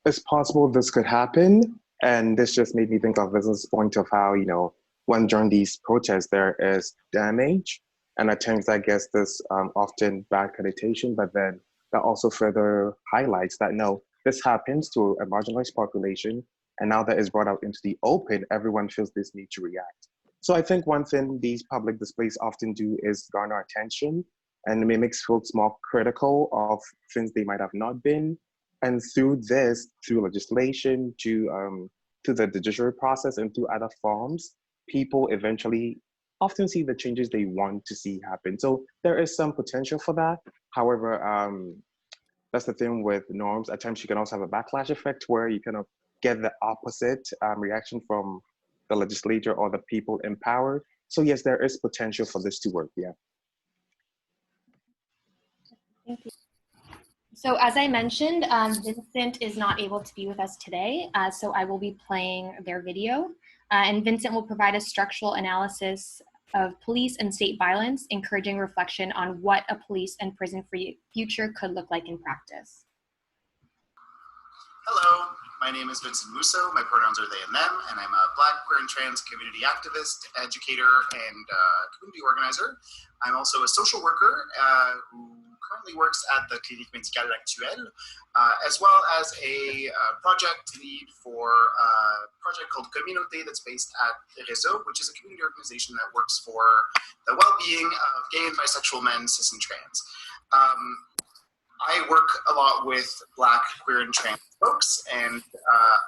It's possible this could happen. And this just made me think of this point of how, you know, when during these protests, there is damage. And at times that gets this often bad connotation, but then that also further highlights that no, this happens to a marginalized population. And now that it's brought out into the open, everyone feels this need to react. So I think one thing these public displays often do is garner attention, and it makes folks more critical of things they might have not been. And through this, through legislation, to the judiciary process and through other forms, people eventually often see the changes they want to see happen. So there is some potential for that. However, that's the thing with norms. At times you can also have a backlash effect where you kind of get the opposite reaction from the legislature or the people in power. So yes, there is potential for this to work, yeah. Thank you. So as I mentioned, Vincent is not able to be with us today, so I will be playing their video. And Vincent will provide a structural analysis of police and state violence, encouraging reflection on what a police and prison-free future could look like in practice. Hello, my name is Vincent Musso. My pronouns are they and them, and I'm a Black, queer, and trans community activist, educator, and community organizer. I'm also a social worker who currently works at the Clinique Médicale Actuelle, as well as a project lead for a project called Communauté that's based at Réseau, which is a community organization that works for the well-being of gay and bisexual men, cis and trans. I work a lot with Black, queer, and trans folks, and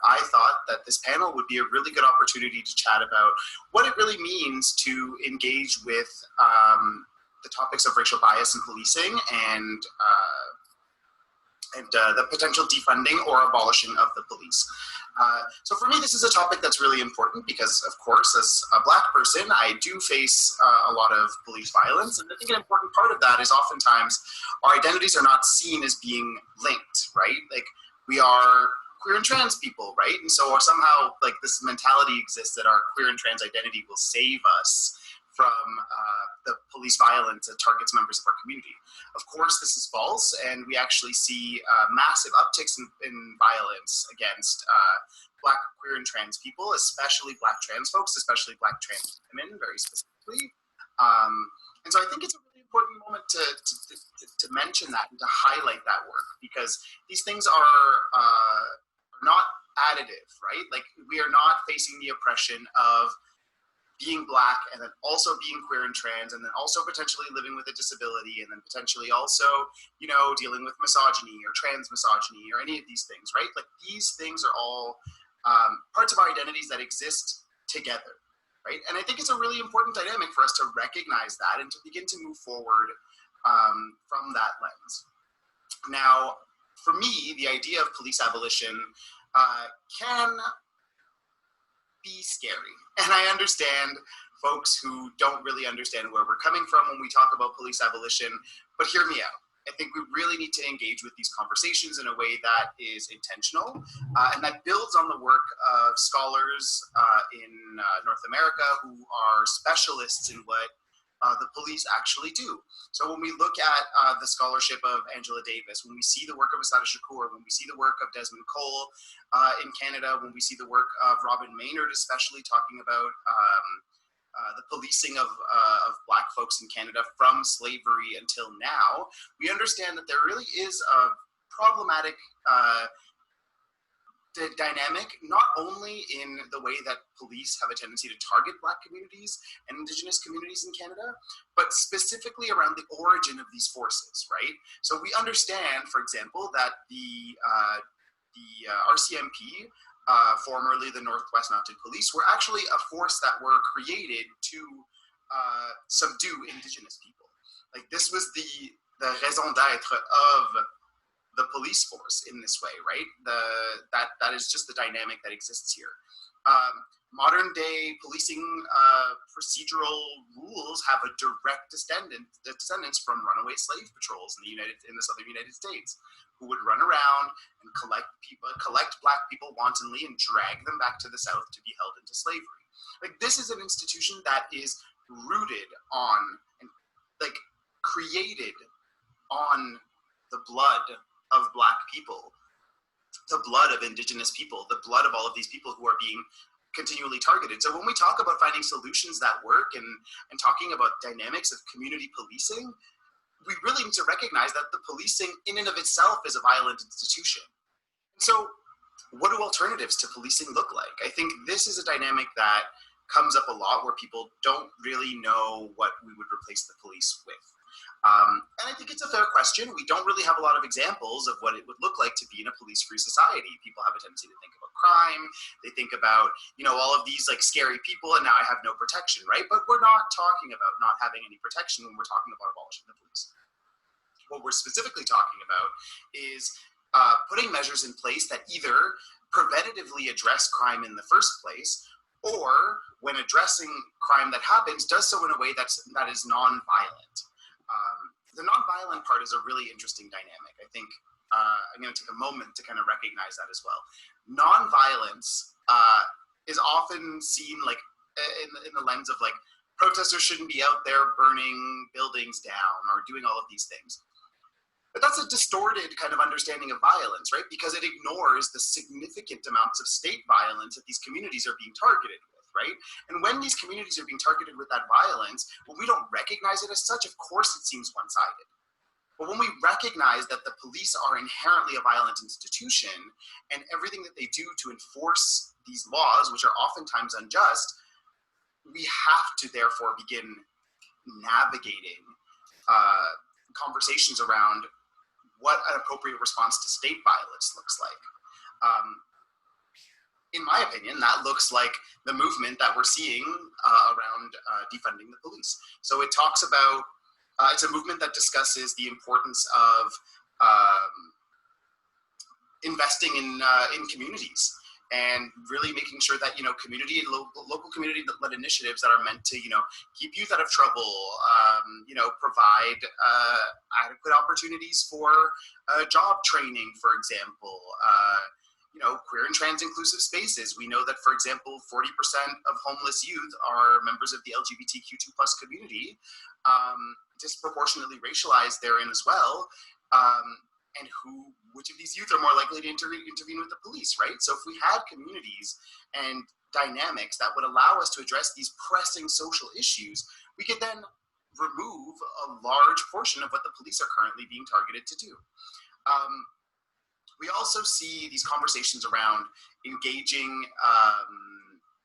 I thought that this panel would be a really good opportunity to chat about what it really means to engage with the topics of racial bias in policing and the potential defunding or abolishing of the police. So for me, this is a topic that's really important because, of course, as a Black person, I do face a lot of police violence. And I think an important part of that is oftentimes our identities are not seen as being linked, right? Like, we are queer and trans people, right? And so somehow, like, this mentality exists that our queer and trans identity will save us from the police violence that targets members of our community. Of course, this is false, and we actually see massive upticks in violence against Black, queer, and trans people, especially Black trans folks, especially Black trans women, very specifically. And so I think it's a really important moment to mention that and to highlight that work, because these things are not additive, right? Like, we are not facing the oppression of being Black and then also being queer and trans and then also potentially living with a disability and then potentially also, you know, dealing with misogyny or trans misogyny or any of these things, right? Like, these things are all parts of our identities that exist together, right? And I think it's a really important dynamic for us to recognize that and to begin to move forward from that lens. Now, for me, the idea of police abolition can be scary. And I understand folks who don't really understand where we're coming from when we talk about police abolition, but hear me out. I think we really need to engage with these conversations in a way that is intentional and that builds on the work of scholars in North America who are specialists in what the police actually do. So when we look at the scholarship of Angela Davis, when we see the work of Assata Shakur, when we see the work of Desmond Cole in Canada, when we see the work of Robin Maynard, especially talking about the policing of Black folks in Canada from slavery until now, we understand that there really is a problematic dynamic, not only in the way that police have a tendency to target Black communities and Indigenous communities in Canada, but specifically around the origin of these forces, right? So we understand, for example, that the RCMP, formerly the Northwest Mounted Police, were actually a force that were created to subdue Indigenous people. Like, this was the raison d'être of the police force in this way, right? That is just the dynamic that exists here. Modern day policing procedural rules have a direct descendants from runaway slave patrols in the southern United States, who would run around and collect Black people wantonly and drag them back to the South to be held into slavery. Like, this is an institution that is rooted on and like created on the blood of Black people, the blood of Indigenous people, the blood of all of these people who are being continually targeted. So when we talk about finding solutions that work and talking about dynamics of community policing, we really need to recognize that the policing in and of itself is a violent institution. So what do alternatives to policing look like? I think this is a dynamic that comes up a lot, where people don't really know what we would replace the police with. And I think it's a fair question. We don't really have a lot of examples of what it would look like to be in a police-free society. People have a tendency to think about crime. They think about, all of these like scary people, and now I have no protection, right? But we're not talking about not having any protection when we're talking about abolishing the police. What we're specifically talking about is putting measures in place that either preventatively address crime in the first place, or when addressing crime that happens, does so in a way that is non-violent. The non-violent part is a really interesting dynamic. I think I'm going to take a moment to kind of recognize that as well. Non-violence is often seen like in the lens of like, protesters shouldn't be out there burning buildings down or doing all of these things. But that's a distorted kind of understanding of violence, right? Because it ignores the significant amounts of state violence that these communities are being targeted with, right? And when these communities are being targeted with that violence, when we don't recognize it as such, of course it seems one-sided. But when we recognize that the police are inherently a violent institution, and everything that they do to enforce these laws, which are oftentimes unjust, we have to therefore begin navigating conversations around what an appropriate response to state violence looks like. In my opinion, that looks like the movement that we're seeing around defunding the police. So it talks about, it's a movement that discusses the importance of investing in communities, and really making sure that, local community-led initiatives that are meant to, keep youth out of trouble, provide adequate opportunities for job training, for example, queer and trans inclusive spaces. We know that, for example, 40% of homeless youth are members of the LGBTQ2+ community, disproportionately racialized therein as well. And which of these youth are more likely to intervene with the police, right? So if we had communities and dynamics that would allow us to address these pressing social issues, we could then remove a large portion of what the police are currently being targeted to do. We also see these conversations around engaging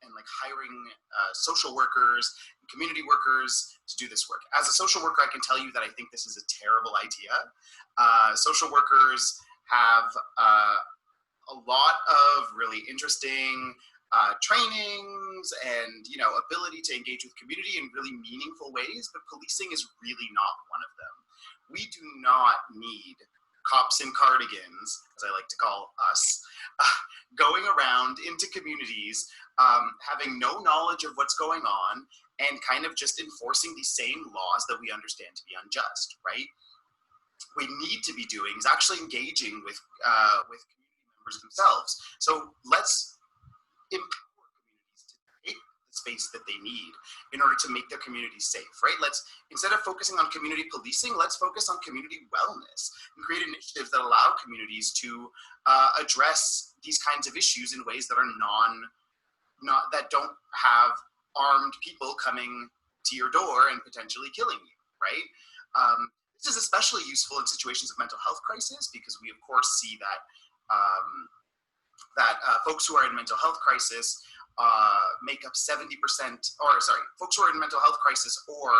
and like hiring social workers, and community workers to do this work. As a social worker, I can tell you that I think this is a terrible idea. Social workers have a lot of really interesting trainings and ability to engage with community in really meaningful ways, but policing is really not one of them. We do not need cops in cardigans, as I like to call us, going around into communities, having no knowledge of what's going on, and kind of just enforcing these same laws that we understand to be unjust, right? What we need to be doing is actually engaging with community members themselves. So let's empower communities to take the space that they need in order to make their communities safe, right? Let's, instead of focusing on community policing, let's focus on community wellness and create initiatives that allow communities to address these kinds of issues in ways that are that don't have armed people coming to your door and potentially killing you, right? This is especially useful in situations of mental health crisis, because we of course see that folks who are in mental health crisis make up 70%, or sorry, folks who are in mental health crisis or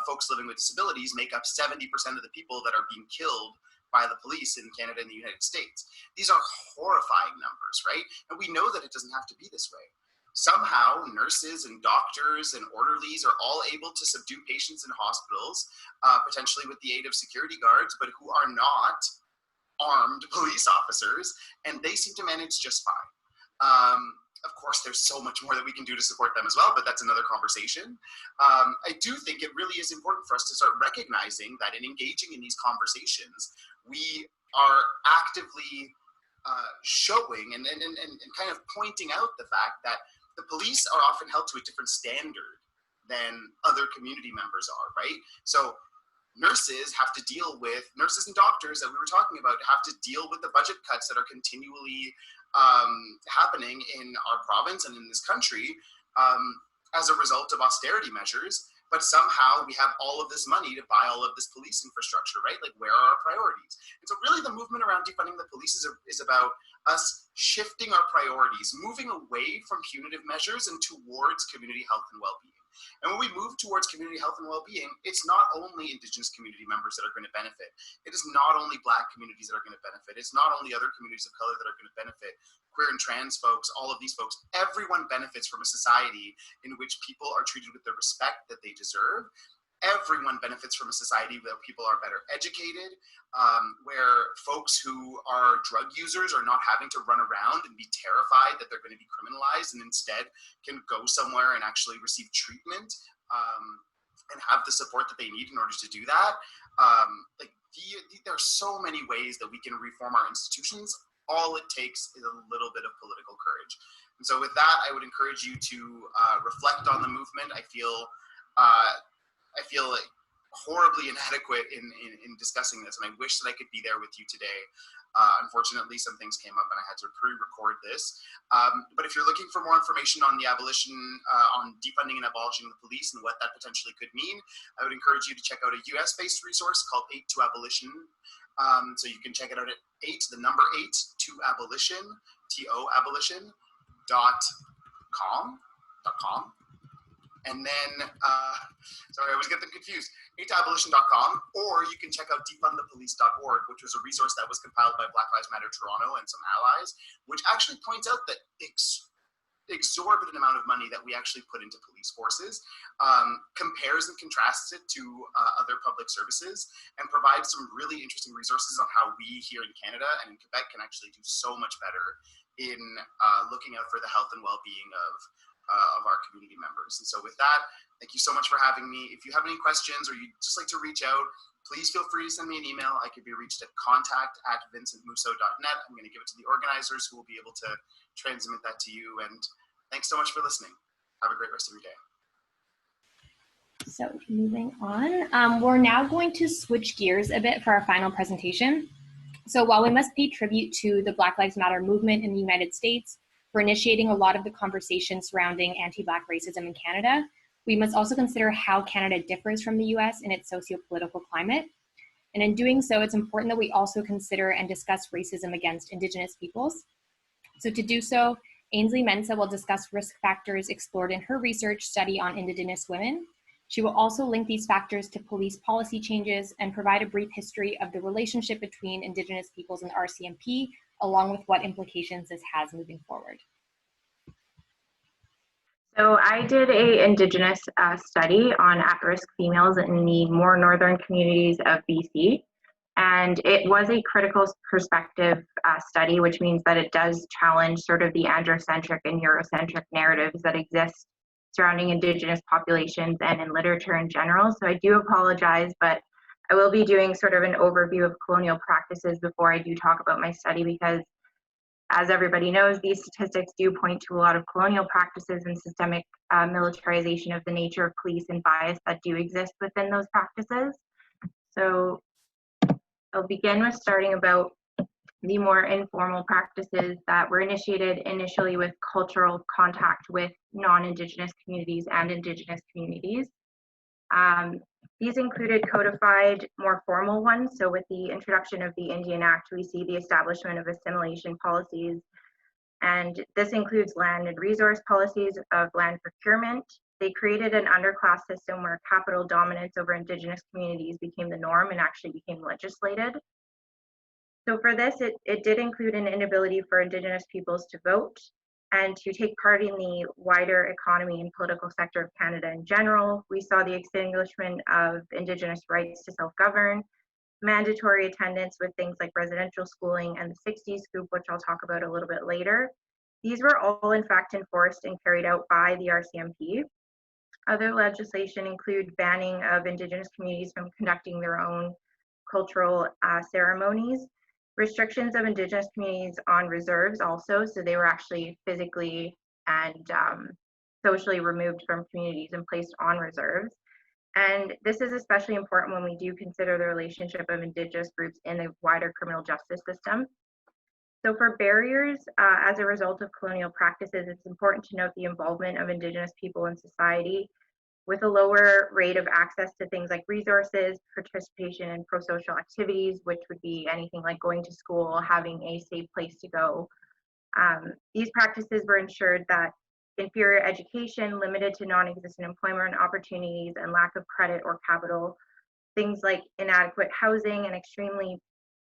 folks living with disabilities make up 70% of the people that are being killed by the police in Canada and the United States. These are horrifying numbers, right? And we know that it doesn't have to be this way. somehow nurses and doctors and orderlies are all able to subdue patients in hospitals, potentially with the aid of security guards, but who are not armed police officers, and they seem to manage just fine. Of course, there's so much more that we can do to support them as well, but that's another conversation. I do think it really is important for us to start recognizing that in engaging in these conversations, we are actively showing and kind of pointing out the fact that the police are often held to a different standard than other community members are, right? So nurses and doctors that we were talking about have to deal with the budget cuts that are continually happening in our province and in this country as a result of austerity measures. But somehow we have all of this money to buy all of this police infrastructure, right? Like, where are our priorities? And so really the movement around defunding the police is about us shifting our priorities, moving away from punitive measures and towards community health and well-being. And when we move towards community health and well-being, it's not only Indigenous community members that are going to benefit. It is not only Black communities that are going to benefit. It's not only other communities of color that are going to benefit. Queer and trans folks, all of these folks, everyone benefits from a society in which people are treated with the respect that they deserve. Everyone benefits from a society where people are better educated, where folks who are drug users are not having to run around and be terrified that they're going to be criminalized, and instead can go somewhere and actually receive treatment and have the support that they need in order to do that. There are so many ways that we can reform our institutions. All it takes is a little bit of political courage. And so with that, I would encourage you to reflect on the movement. I feel like horribly inadequate in discussing this, and I wish that I could be there with you today. Unfortunately, some things came up and I had to pre-record this. But if you're looking for more information on the abolition, on defunding and abolishing the police and what that potentially could mean, I would encourage you to check out a US-based resource called 8 to Abolition. So you can check it out at 8, the number 8 to abolition, toabolition.com. And then, sorry, I always get them confused, 8toabolition.com, or you can check out defundthepolice.org, which was a resource that was compiled by Black Lives Matter Toronto and some allies, which actually points out that exorbitant amount of money that we actually put into police forces, compares and contrasts it to other public services, and provides some really interesting resources on how we here in Canada and in Quebec can actually do so much better in looking out for the health and well-being of our community members. And so with that, thank you so much for having me. If you have any questions or you'd just like to reach out, please feel free to send me an email. I can be reached at contact@vincentmusso.net. I'm going to give it to the organizers who will be able to transmit that to you. And thanks so much for listening. Have a great rest of your day. So moving on, we're now going to switch gears a bit for our final presentation. So while we must pay tribute to the Black Lives Matter movement in the United States for initiating a lot of the conversation surrounding anti-Black racism in Canada, we must also consider how Canada differs from the US in its socio-political climate. And in doing so, it's important that we also consider and discuss racism against Indigenous peoples. So to do so, Ainsley Mensah will discuss risk factors explored in her research study on Indigenous women. She will also link these factors to police policy changes and provide a brief history of the relationship between Indigenous peoples and RCMP, along with what implications this has moving forward. So I did a Indigenous study on at-risk females in the more northern communities of BC. And it was a critical perspective study, which means that it does challenge sort of the androcentric and Eurocentric narratives that exist surrounding Indigenous populations and in literature in general. So I do apologize, but I will be doing sort of an overview of colonial practices before I do talk about my study, because as everybody knows, these statistics do point to a lot of colonial practices and systemic militarization of the nature of police and bias that do exist within those practices. So I'll begin with starting about the more informal practices that were initiated initially with cultural contact with non-Indigenous communities and Indigenous communities. These included codified, more formal ones. So with the introduction of the Indian Act, we see the establishment of assimilation policies. And this includes land and resource policies of land procurement. They created an underclass system where capital dominance over Indigenous communities became the norm and actually became legislated. So for this, it did include an inability for Indigenous peoples to vote. and to take part in the wider economy and political sector of Canada in general. We saw the extinguishment of Indigenous rights to self-govern, mandatory attendance with things like residential schooling, and the 60s scoop, which I'll talk about a little bit later. These were all in fact enforced and carried out by the RCMP. Other legislation include banning of Indigenous communities from conducting their own cultural ceremonies, restrictions of Indigenous communities on reserves also, so they were actually physically and socially removed from communities and placed on reserves. And this is especially important when we do consider the relationship of Indigenous groups in the wider criminal justice system. So for barriers, as a result of colonial practices, it's important to note the involvement of Indigenous people in society with a lower rate of access to things like resources, participation in pro-social activities, which would be anything like going to school, having a safe place to go. These practices were ensured that inferior education, limited to non-existent employment opportunities, and lack of credit or capital, things like inadequate housing and extremely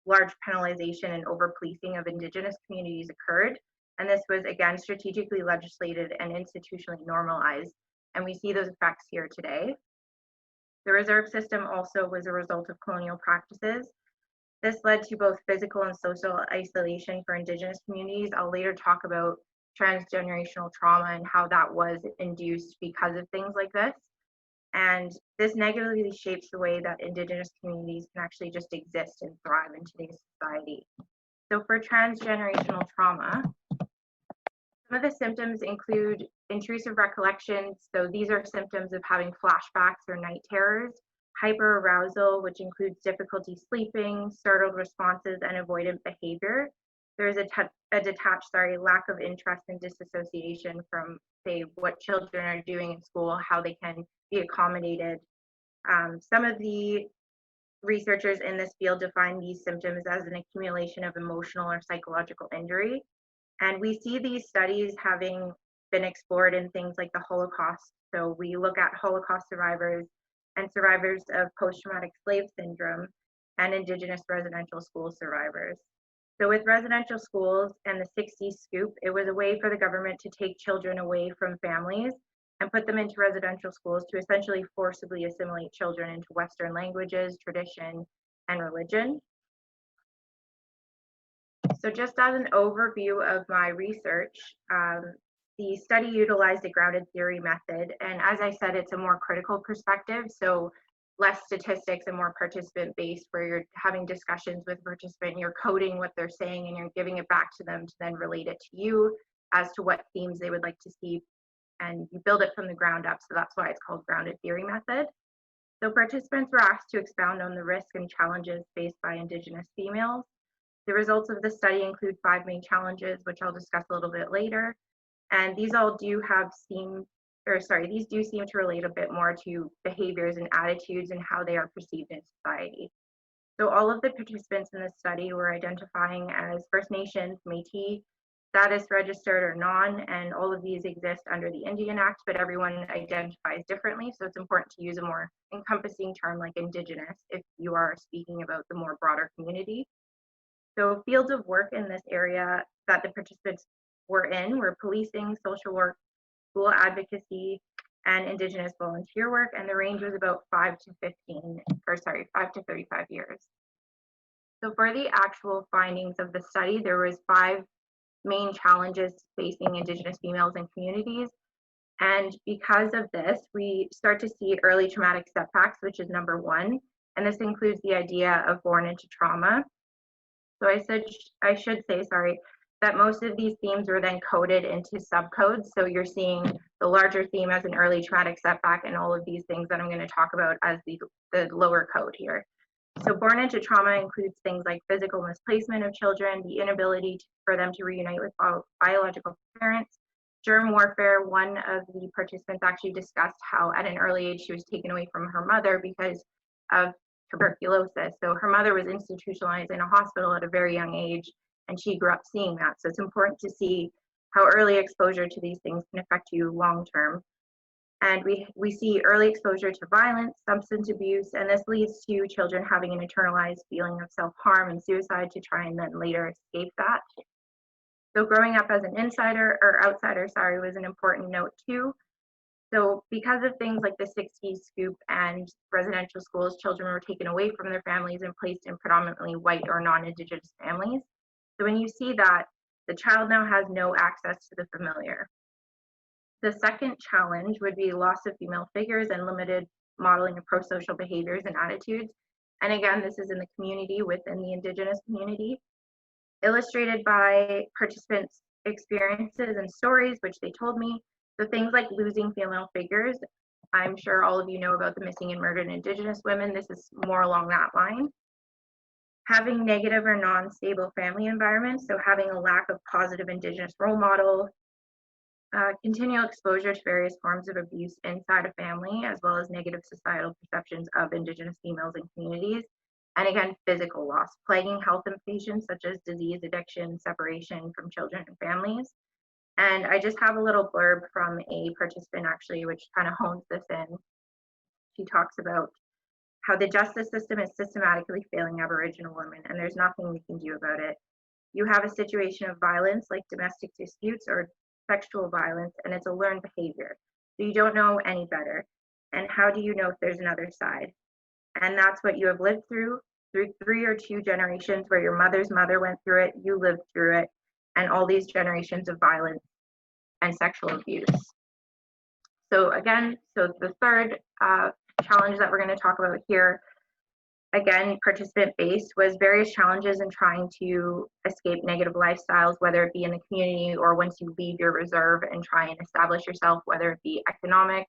large penalization and over-policing of Indigenous communities occurred. And this was, again, strategically legislated and institutionally normalized. And we see those effects here today. The reserve system also was a result of colonial practices. This led to both physical and social isolation for Indigenous communities. I'll later talk about transgenerational trauma and how that was induced because of things like this. And this negatively shapes the way that Indigenous communities can actually just exist and thrive in today's society. So for transgenerational trauma, some of the symptoms include intrusive recollections. So these are symptoms of having flashbacks or night terrors, hyperarousal, which includes difficulty sleeping, startled responses, and avoidant behavior. There's a detached, lack of interest and disassociation from, say, what children are doing in school, how they can be accommodated. Some of the researchers in this field define these symptoms as an accumulation of emotional or psychological injury. And we see these studies having been explored in things like the Holocaust. So we look at Holocaust survivors and survivors of post-traumatic slave syndrome and Indigenous residential school survivors. So with residential schools and the 60s scoop, it was a way for the government to take children away from families and put them into residential schools to essentially forcibly assimilate children into Western languages, tradition, and religion. So just as an overview of my research, the study utilized a grounded theory method. And as I said, it's a more critical perspective. So less statistics and more participant-based, where you're having discussions with participant, you're coding what they're saying and you're giving it back to them to then relate it to you as to what themes they would like to see. And you build it from the ground up. So that's why it's called grounded theory method. So participants were asked to expound on the risks and challenges faced by Indigenous females. The results of the study include 5 main challenges, which I'll discuss a little bit later. And these all do these do seem to relate a bit more to behaviors and attitudes and how they are perceived in society. So all of the participants in this study were identifying as First Nations, Métis, status registered or non, and all of these exist under the Indian Act, but everyone identifies differently. So it's important to use a more encompassing term like Indigenous if you are speaking about the more broader community. So fields of work in this area that the participants were in were policing, social work, school advocacy, and Indigenous volunteer work, and the range was about 5 to 35 years. So for the actual findings of the study, there was 5 main challenges facing Indigenous females and communities. And because of this, we start to see early traumatic setbacks, which is number 1. And this includes the idea of born into trauma. So I should say, that most of these themes were then coded into subcodes. So you're seeing the larger theme as an early traumatic setback and all of these things that I'm going to talk about as the lower code here. So born into trauma includes things like physical misplacement of children, the inability for them to reunite with biological parents, germ warfare. One of the participants actually discussed how at an early age she was taken away from her mother because of tuberculosis. So her mother was institutionalized in a hospital at a very young age, and she grew up seeing that. So it's important to see how early exposure to these things can affect you long term. And we see early exposure to violence, substance abuse, and this leads to children having an internalized feeling of self-harm and suicide to try and then later escape that. So growing up as an outsider, was an important note too. So because of things like the 60s scoop and residential schools, children were taken away from their families and placed in predominantly white or non-Indigenous families. So when you see that, the child now has no access to the familiar. The second challenge would be loss of female figures and limited modeling of pro-social behaviors and attitudes. And again, this is in the community within the Indigenous community, illustrated by participants' experiences and stories, which they told me. So things like losing female figures. I'm sure all of you know about the missing and murdered Indigenous women. This is more along that line. Having negative or non-stable family environments, so having a lack of positive Indigenous role model, continual exposure to various forms of abuse inside a family, as well as negative societal perceptions of Indigenous females and communities. And again, physical loss, plaguing health implications such as disease, addiction, separation from children and families. And I just have a little blurb from a participant actually, which kind of hones this in. She talks about how the justice system is systematically failing Aboriginal women, and there's nothing we can do about it. You have a situation of violence like domestic disputes or sexual violence, and it's a learned behavior. So you don't know any better. And how do you know if there's another side? And that's what you have lived through 3 or 2 generations where your mother's mother went through it, you lived through it, and all these generations of violence and sexual abuse. So again, so the third challenge that we're going to talk about here, again, participant-based, was various challenges in trying to escape negative lifestyles, whether it be in the community or once you leave your reserve and try and establish yourself, whether it be economic,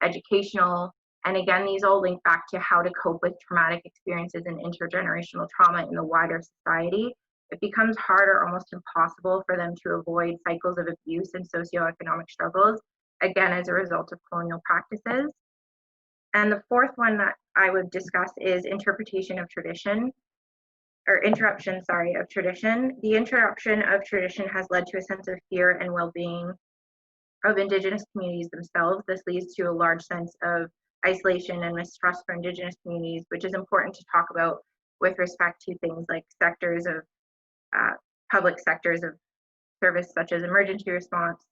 educational, and again, these all link back to how to cope with traumatic experiences and intergenerational trauma in the wider society. It becomes harder, almost impossible, for them to avoid cycles of abuse and socioeconomic struggles, again, as a result of colonial practices. And the fourth one that I would discuss is interruption of tradition. The interruption of tradition has led to a sense of fear and well-being of Indigenous communities themselves. This leads to a large sense of isolation and mistrust for Indigenous communities, which is important to talk about with respect to things like sectors of public sectors of service such as emergency response,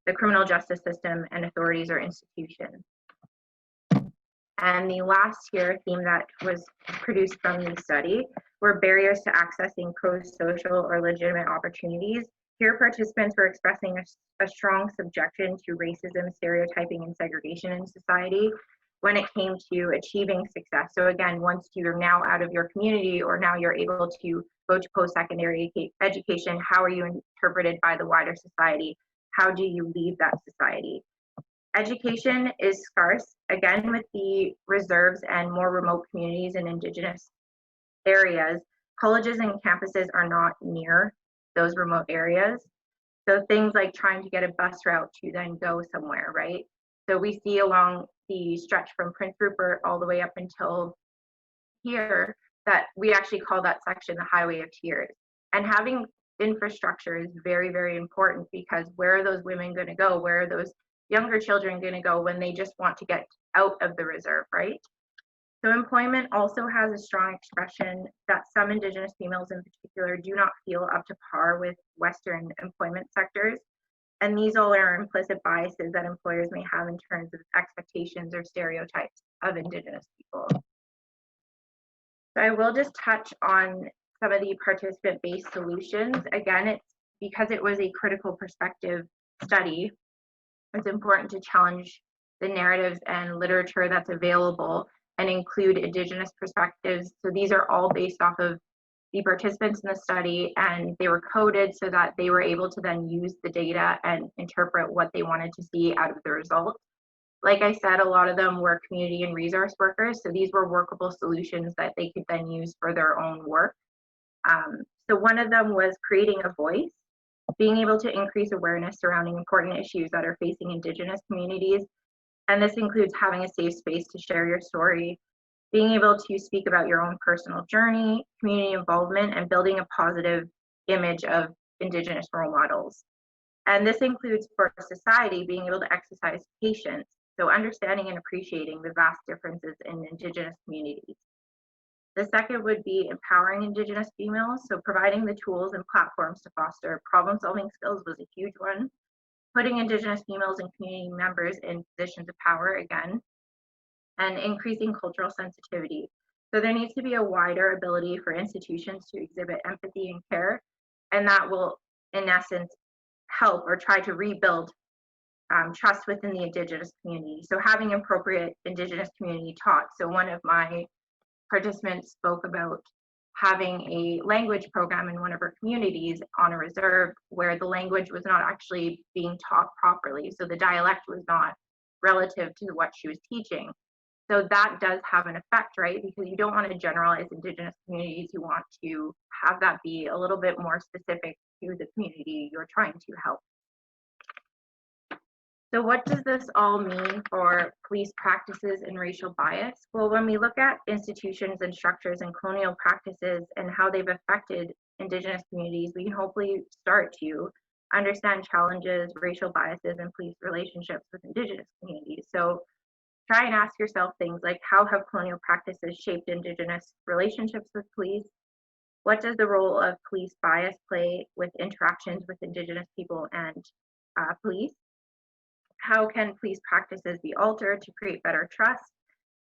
the criminal justice system, and authorities or institutions. And the last here theme that was produced from the study were barriers to accessing pro-social or legitimate opportunities. Here, participants were expressing a strong subjection to racism, stereotyping, and segregation in society when it came to achieving success. So again, once you're now out of your community or now you're able to go to post-secondary education, how are you interpreted by the wider society? How do you leave that society? Education is scarce, again, with the reserves and more remote communities in Indigenous areas. Colleges and campuses are not near those remote areas. So things like trying to get a bus route to then go somewhere, right? So we see along the stretch from Prince Rupert all the way up until here that we actually call that section the Highway of Tears. And having infrastructure is very, very important, because where are those women going to go? Where are those younger children going to go when they just want to get out of the reserve, right? So employment also has a strong expression that some Indigenous females in particular do not feel up to par with Western employment sectors. And these all are implicit biases that employers may have in terms of expectations or stereotypes of Indigenous people. So I will just touch on some of the participant-based solutions. Again, it's because it was a critical perspective study, it's important to challenge the narratives and literature that's available and include Indigenous perspectives. So these are all based off of the participants in the study, and they were coded so that they were able to then use the data and interpret what they wanted to see out of the results. Like I said, a lot of them were community and resource workers, so these were workable solutions that they could then use for their own work. So one of them was creating a voice, being able to increase awareness surrounding important issues that are facing Indigenous communities. And this includes having a safe space to share your story, being able to speak about your own personal journey, community involvement, and building a positive image of Indigenous role models. And this includes for society being able to exercise patience, so understanding and appreciating the vast differences in Indigenous communities. The second would be empowering Indigenous females, so providing the tools and platforms to foster problem-solving skills was a huge one. Putting Indigenous females and community members in positions of power again, and increasing cultural sensitivity. So there needs to be a wider ability for institutions to exhibit empathy and care, and that will, in essence, help or try to rebuild trust within the Indigenous community. So having appropriate Indigenous community talks. So one of my participants spoke about having a language program in one of her communities on a reserve where the language was not actually being taught properly. So the dialect was not relative to what she was teaching. So that does have an effect, right? Because you don't want to generalize Indigenous communities. You want to have that be a little bit more specific to the community you're trying to help. So what does this all mean for police practices and racial bias? Well, when we look at institutions and structures and colonial practices and how they've affected Indigenous communities, we can hopefully start to understand challenges, racial biases, and police relationships with Indigenous communities. So try and ask yourself things like, how have colonial practices shaped Indigenous relationships with police? What does the role of police bias play with interactions with Indigenous people and police? How can police practices be altered to create better trust?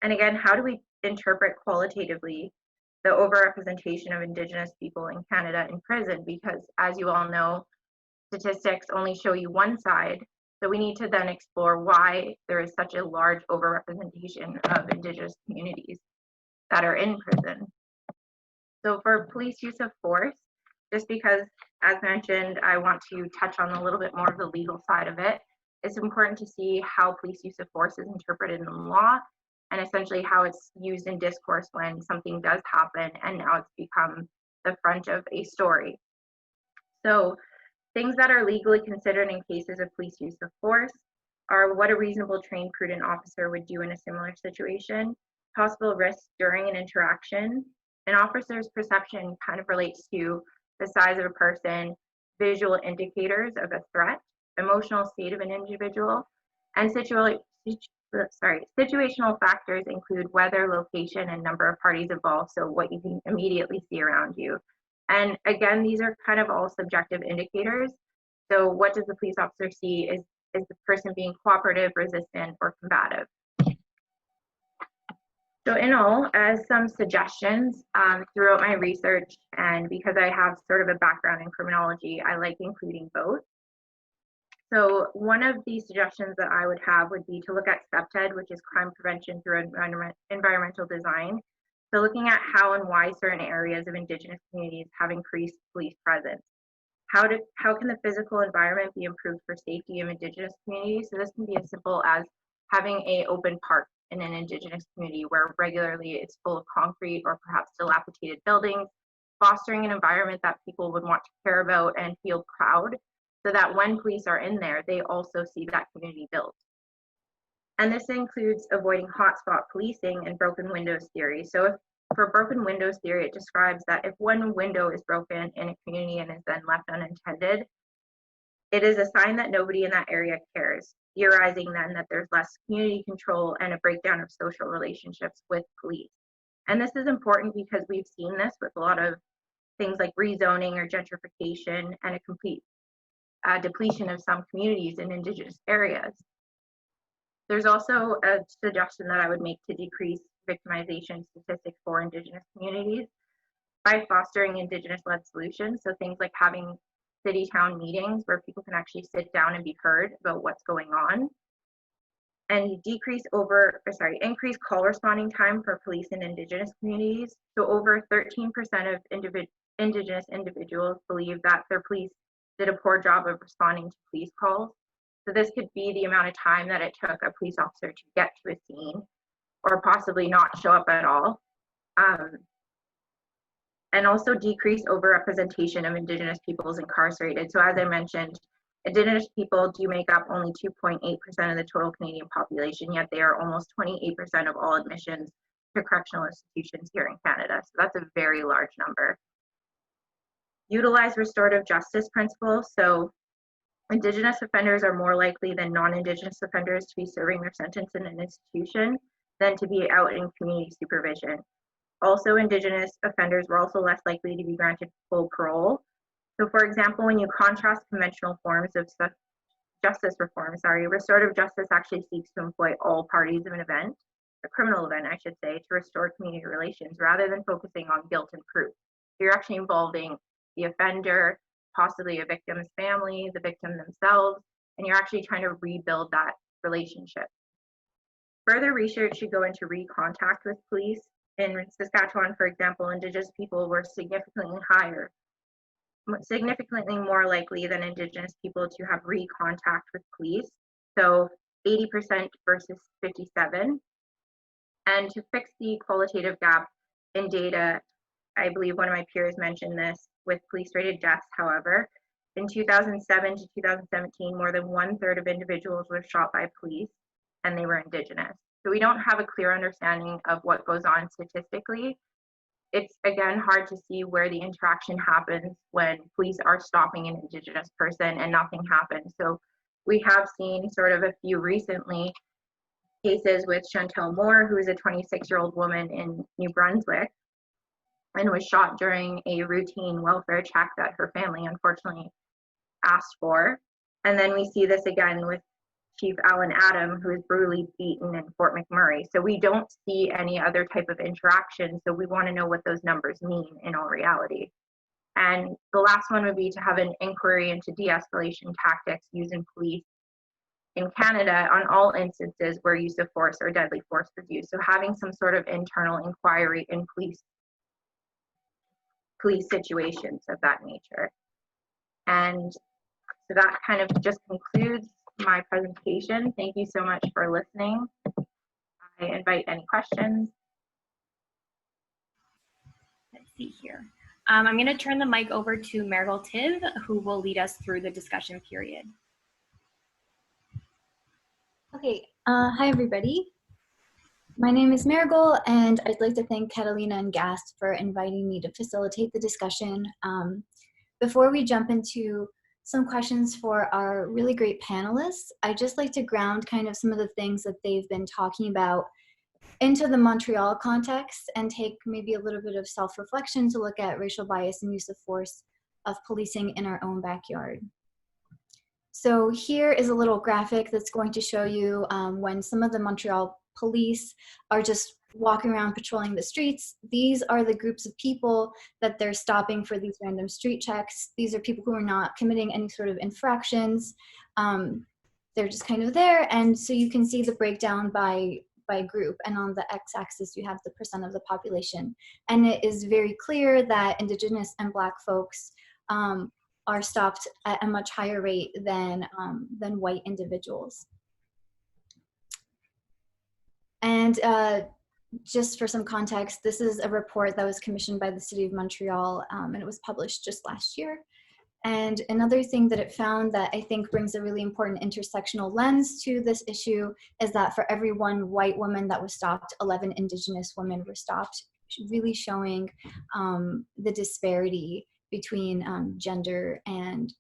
And again, how do we interpret qualitatively the overrepresentation of Indigenous people in Canada in prison? Because as you all know, statistics only show you one side. So we need to then explore why there is such a large overrepresentation of Indigenous communities that are in prison. So for police use of force, just because, as mentioned, I want to touch on a little bit more of the legal side of it, it's important to see how police use of force is interpreted in the law and essentially how it's used in discourse when something does happen and now it's become the front of a story. So things that are legally considered in cases of police use of force are what a reasonable, trained, prudent officer would do in a similar situation, possible risks during an interaction. An officer's perception kind of relates to the size of a person, visual indicators of a threat, emotional state of an individual, and situational factors include weather, location, and number of parties involved, so what you can immediately see around you. And again, these are kind of all subjective indicators. So what does the police officer see? Is the person being cooperative, resistant, or combative? So in all, as some suggestions throughout my research, and because I have sort of a background in criminology, I like including both. So one of the suggestions that I would have would be to look at SEPTED, which is crime prevention through environmental design. So looking at how and why certain areas of Indigenous communities have increased police presence. How can the physical environment be improved for safety of Indigenous communities? So this can be as simple as having an open park in an Indigenous community where regularly it's full of concrete or perhaps dilapidated buildings, fostering an environment that people would want to care about and feel proud, so that when police are in there, they also see that community built. And this includes avoiding hotspot policing and broken windows theory. So for broken windows theory, it describes that if one window is broken in a community and is then left unattended, it is a sign that nobody in that area cares, theorizing then that there's less community control and a breakdown of social relationships with police. And this is important because we've seen this with a lot of things like rezoning or gentrification and a complete depletion of some communities in Indigenous areas. There's also a suggestion that I would make to decrease victimization statistics for Indigenous communities by fostering Indigenous-led solutions. So things like having city-town meetings where people can actually sit down and be heard about what's going on. And increase call responding time for police in Indigenous communities. So over 13% of Indigenous individuals believe that their police did a poor job of responding to police calls. So this could be the amount of time that it took a police officer to get to a scene or possibly not show up at all. And also decrease overrepresentation of Indigenous peoples incarcerated. So as I mentioned, Indigenous people do make up only 2.8% of the total Canadian population, yet they are almost 28% of all admissions to correctional institutions here in Canada. So that's a very large number. Utilize restorative justice principles. So Indigenous offenders are more likely than non-Indigenous offenders to be serving their sentence in an institution than to be out in community supervision. also Indigenous offenders were also less likely to be granted full parole. So for example, when you contrast conventional forms of justice reform, restorative justice actually seeks to employ all parties of an event, a criminal event, I should say, to restore community relations rather than focusing on guilt and proof. So you're actually involving the offender, possibly a victim's family, the victim themselves, and you're actually trying to rebuild that relationship. Further research should go into recontact with police. In Saskatchewan, for example, Indigenous people were significantly more likely than Indigenous people to have recontact with police. So 80% versus 57. And to fix the qualitative gap in data, I believe one of my peers mentioned this with police-rated deaths, however. In 2007 to 2017, more than 1/3 of individuals were shot by police, and they were Indigenous. So we don't have a clear understanding of what goes on statistically. It's, again, hard to see where the interaction happens when police are stopping an Indigenous person and nothing happens. So we have seen sort of a few recently cases with Chantel Moore, who is a 26-year-old woman in New Brunswick and was shot during a routine welfare check that her family unfortunately asked for. And then we see this again with Chief Alan Adam, who is brutally beaten in Fort McMurray. So we don't see any other type of interaction. So we want to know what those numbers mean in all reality. And the last one would be to have an inquiry into de-escalation tactics used in police in Canada on all instances where use of force or deadly force was used. So having some sort of internal inquiry in police situations of that nature. And so that kind of just concludes my presentation. Thank you so much for listening. I invite any questions. Let's see here. I'm going to turn the mic over to Marigold Tiv, who will lead us through the discussion period. Okay, hi everybody. My name is Marigold, and I'd like to thank Catalina and GASP for inviting me to facilitate the discussion. Before we jump into some questions for our really great panelists, I'd just like to ground kind of some of the things that they've been talking about into the Montreal context and take maybe a little bit of self-reflection to look at racial bias and use of force of policing in our own backyard. So here is a little graphic that's going to show you when some of the Montreal police are just walking around patrolling the streets. These are the groups of people that they're stopping for these random street checks. These are people who are not committing any sort of infractions. They're just kind of there. And so you can see the breakdown by group. And on the x-axis, you have the percent of the population. And it is very clear that Indigenous and Black folks are stopped at a much higher rate than white individuals. And just for some context, this is a report that was commissioned by the City of Montreal, and it was published just last year. And another thing that it found that I think brings a really important intersectional lens to this issue is that for every one white woman that was stopped, 11 Indigenous women were stopped, really showing the disparity between gender and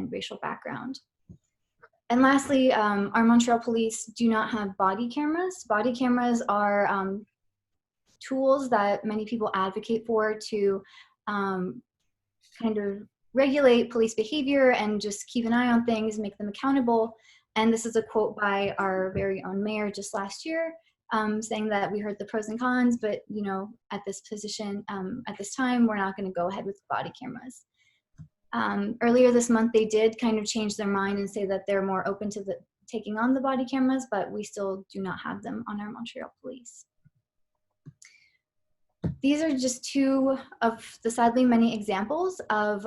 racial background. And lastly, our Montreal police do not have body cameras. Body cameras are tools that many people advocate for to kind of regulate police behavior and just keep an eye on things, make them accountable. And this is a quote by our very own mayor just last year, saying that we heard the pros and cons, but you know, at this position, at this time, we're not going to go ahead with body cameras. Earlier this month, they did kind of change their mind and say that they're more open to taking on the body cameras, but we still do not have them on our Montreal police. These are just two of the sadly many examples of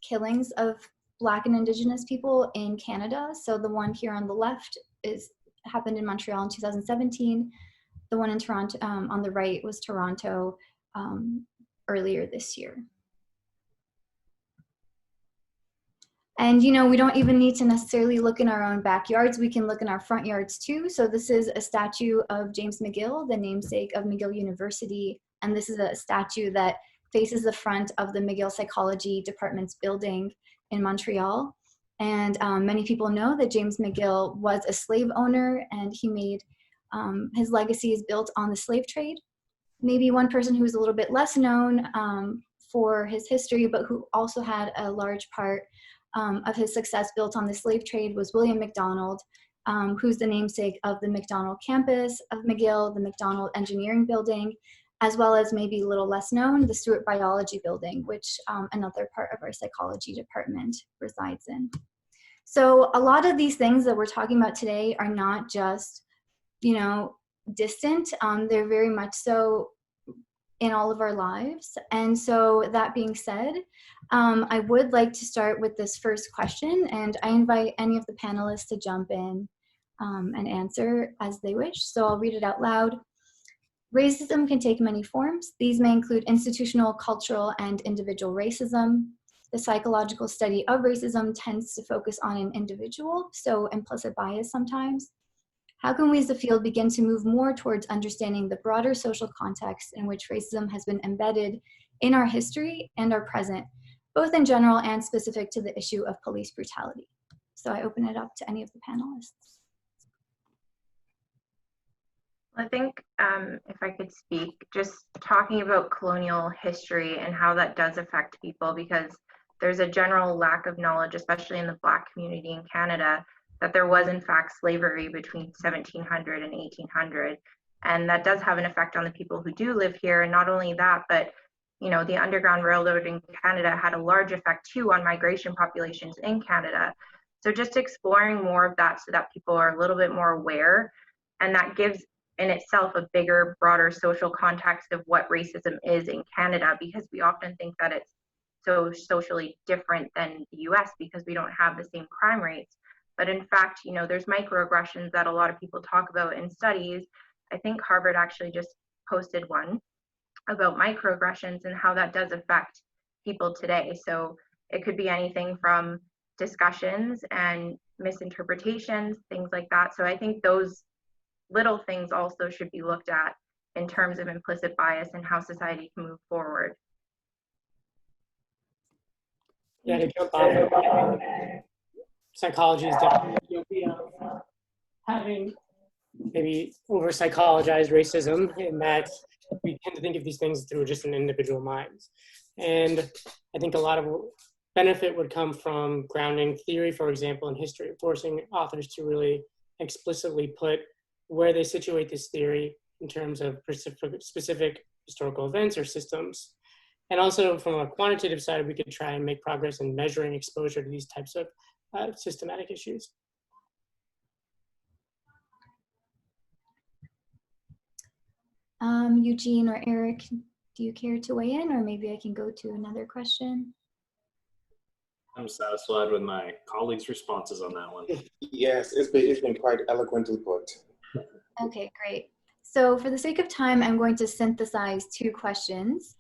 killings of Black and Indigenous people in Canada. So the one here on the left happened in Montreal in 2017. The one in Toronto on the right was Toronto earlier this year. And you know, we don't even need to necessarily look in our own backyards. We can look in our front yards too. So this is a statue of James McGill, the namesake of McGill University. And this is a statue that faces the front of the McGill Psychology Department's building in Montreal. And many people know that James McGill was a slave owner, and he made his legacy is built on the slave trade. maybe one person who's a little bit less known for his history, but who also had a large part of his success built on the slave trade was William McDonald, who's the namesake of the McDonald campus of McGill, the McDonald Engineering Building, as well as maybe a little less known, the Stewart Biology Building, which another part of our psychology department resides in. So a lot of these things that we're talking about today are not just, you know, distant. They're very much so in all of our lives. And so that being said, I would like to start with this first question, and I invite any of the panelists to jump in and answer as they wish. So I'll read it out loud. Racism can take many forms. These may include institutional, cultural, and individual racism. The psychological study of racism tends to focus on an individual, so implicit bias sometimes. How can we as a field begin to move more towards understanding the broader social context in which racism has been embedded in our history and our present, both in general and specific to the issue of police brutality? So I open it up to any of the panelists. I think if I could speak, just talking about colonial history and how that does affect people, because there's a general lack of knowledge, especially in the Black community in Canada, that there was in fact slavery between 1700 and 1800. And that does have an effect on the people who do live here. And not only that, but you know, the Underground Railroad in Canada had a large effect too on migration populations in Canada. So just exploring more of that so that people are a little bit more aware, and that gives in itself a bigger, broader social context of what racism is in Canada, because we often think that it's so socially different than the US because we don't have the same crime rates. But in fact, you know, there's microaggressions that a lot of people talk about in studies. I think Harvard actually just posted one about microaggressions and how that does affect people today. So it could be anything from discussions and misinterpretations, things like that. So I think those little things also should be looked at in terms of implicit bias and how society can move forward. Yeah, to jump off, psychology is definitely guilty of having maybe over psychologized racism, in that we tend to think of these things through just an individual mind. And I think a lot of benefit would come from grounding theory, for example, in history, forcing authors to really explicitly put where they situate this theory in terms of specific historical events or systems. And also from a quantitative side, we could try and make progress in measuring exposure to these types of systematic issues. Eugene or Eric, do you care to weigh in, or maybe I can go to another question? I'm satisfied with my colleagues' responses on that one. Yes, it's been quite eloquently put. Okay, great. So for the sake of time, I'm going to synthesize two questions.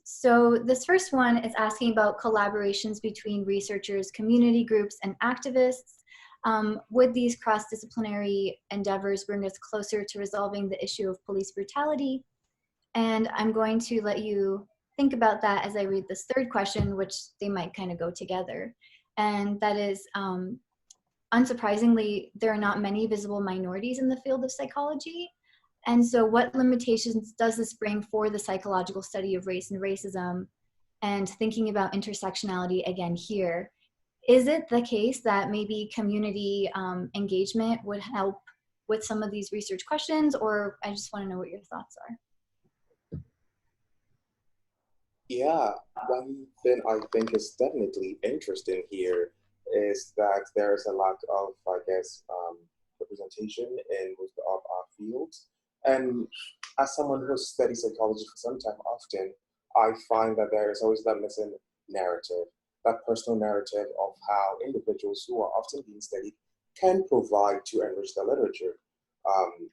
So this first one is asking about collaborations between researchers, community groups, and activists. Would these cross-disciplinary endeavors bring us closer to resolving the issue of police brutality? And I'm going to let you think about that as I read this third question, which they might kind of go together. And that is, unsurprisingly, there are not many visible minorities in the field of psychology. And so what limitations does this bring for the psychological study of race and racism? And thinking about intersectionality again here, is it the case that maybe community engagement would help with some of these research questions? Or I just want to know what your thoughts are. Yeah, one thing I think is definitely interesting here is that there's a lack of, I guess, representation in most of our fields. And as someone who studies psychology for some time, often I find that there is always that missing narrative, that personal narrative of how individuals who are often being studied can provide to enrich the literature.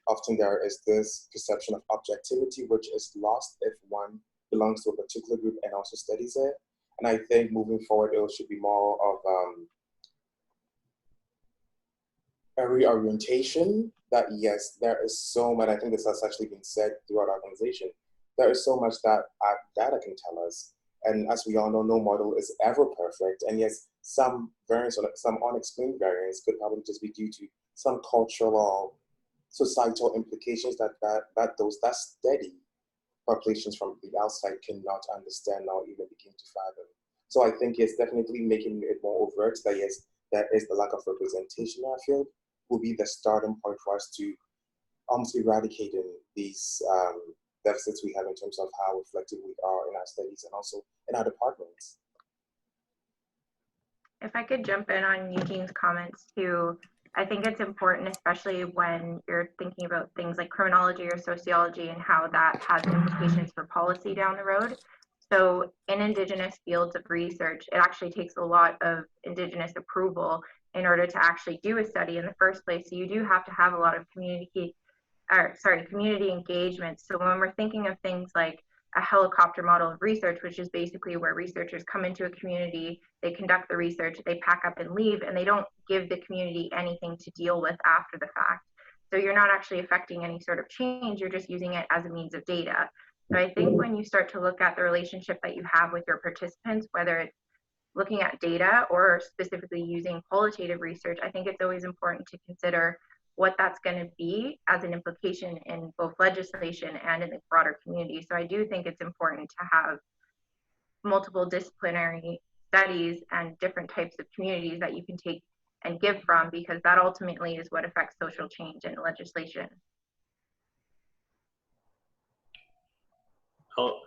Often there is this perception of objectivity, which is lost if one belongs to a particular group and also studies it. And I think moving forward, it should be more of a reorientation that, yes, there is so much, I think this has actually been said throughout our organization, there is so much that our data can tell us. And as we all know, no model is ever perfect. And yes, some variance or some unexplained variance could probably just be due to some cultural societal implications that those that steady populations from the outside cannot understand or even begin to fathom. So I think it's definitely making it more overt that yes, there is the lack of representation in our field will be the starting point for us to almost eradicating these deficits we have in terms of how reflective we are in our studies and also in our departments. If I could jump in on Eugene's comments too, I think it's important, especially when you're thinking about things like criminology or sociology and how that has implications for policy down the road. So in Indigenous fields of research, it actually takes a lot of Indigenous approval in order to actually do a study in the first place. So you do have to have a lot of community engagement. So when we're thinking of things like a helicopter model of research, which is basically where researchers come into a community, they conduct the research, they pack up and leave, and they don't give the community anything to deal with after the fact. So you're not actually affecting any sort of change, you're just using it as a means of data. So I think when you start to look at the relationship that you have with your participants, whether it's looking at data or specifically using qualitative research, I think it's always important to consider what that's going to be as an implication in both legislation and in the broader community. So I do think it's important to have multiple disciplinary studies and different types of communities that you can take and give from, because that ultimately is what affects social change and legislation. Well,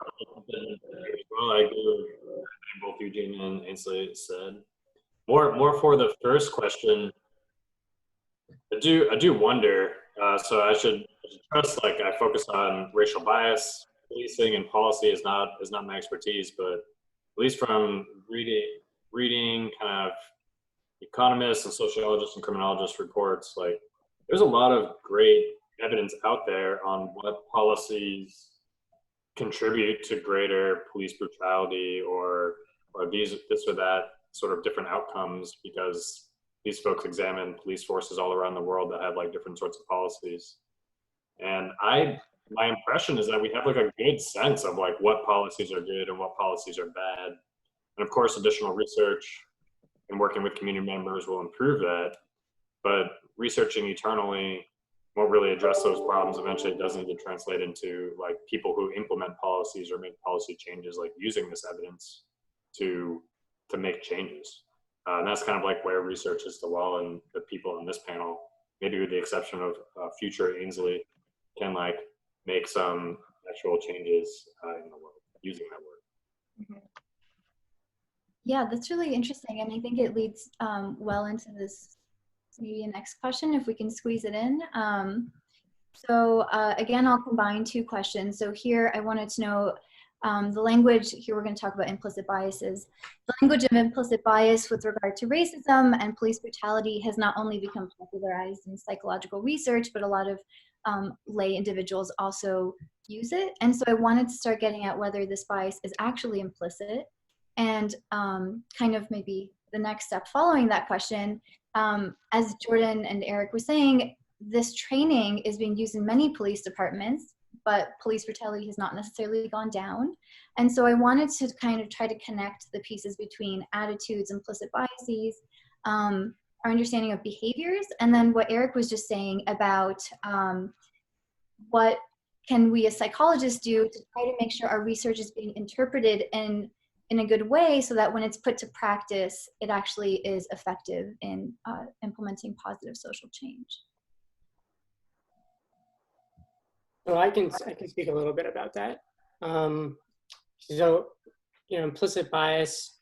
I agree with both Eugene and Ainsley said. More for the first question. I do wonder. So I should trust. Like I focus on racial bias. Policing and policy is not my expertise, but at least from reading kind of economists and sociologists and criminologists reports, like there's a lot of great evidence out there on what policies contribute to greater police brutality or this or that sort of different outcomes, because these folks examine police forces all around the world that have like different sorts of policies. And my impression is that we have like a good sense of like what policies are good and what policies are bad. And of course, additional research and working with community members will improve that. But researching eternally won't really address those problems. Eventually, it does need to translate into like people who implement policies or make policy changes, like using this evidence to make changes. And that's kind of like where research is the well, and the people in this panel, maybe with the exception of future Ainsley, can like make some actual changes in the world using that word. Mm-hmm. Yeah, that's really interesting. And I think it leads well into this maybe next question, if we can squeeze it in. Again, I'll combine two questions. So here I wanted to know the language, here we're going to talk about implicit biases. The language of implicit bias with regard to racism and police brutality has not only become popularized in psychological research, but a lot of lay individuals also use it. And so I wanted to start getting at whether this bias is actually implicit, and kind of maybe the next step following that question, as Jordan and Eric were saying, this training is being used in many police departments, but police brutality has not necessarily gone down. And so I wanted to kind of try to connect the pieces between attitudes, implicit biases, our understanding of behaviors, and then what Eric was just saying about what can we as psychologists do to try to make sure our research is being interpreted in a good way, so that when it's put to practice, it actually is effective in implementing positive social change. So I can speak a little bit about that. So, implicit bias,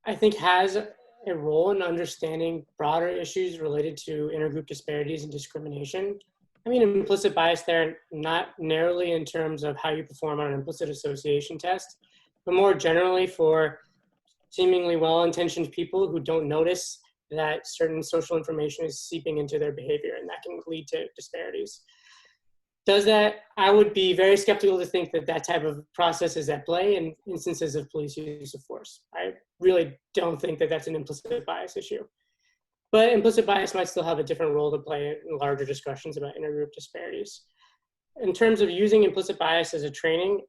I think, has a role in understanding broader issues related to intergroup disparities and discrimination. I mean, implicit bias there, not narrowly in terms of how you perform on an implicit association test, but more generally for seemingly well-intentioned people who don't notice that certain social information is seeping into their behavior, and that can lead to disparities. I would be very skeptical to think that that type of process is at play in instances of police use of force. I really don't think that that's an implicit bias issue. But implicit bias might still have a different role to play in larger discussions about intergroup disparities. In terms of using implicit bias as a training,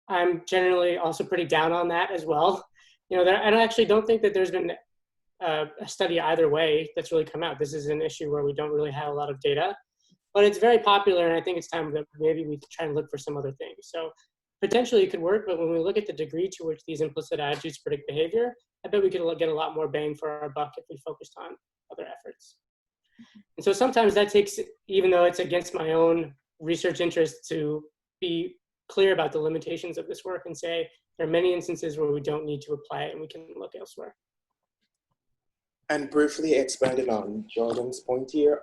I'm generally also pretty down on that as well. I actually don't think that there's been a study either way that's really come out. This is an issue where we don't really have a lot of data. but it's very popular, and I think it's time that maybe we try and look for some other things. So potentially it could work, but when we look at the degree to which these implicit attitudes predict behavior, I bet we could get a lot more bang for our buck if we focused on other efforts. And so sometimes that takes, even though it's against my own research interest, to be clear about the limitations of this work and say there are many instances where we don't need to apply it and we can look elsewhere. And briefly expanding on Jordan's point here,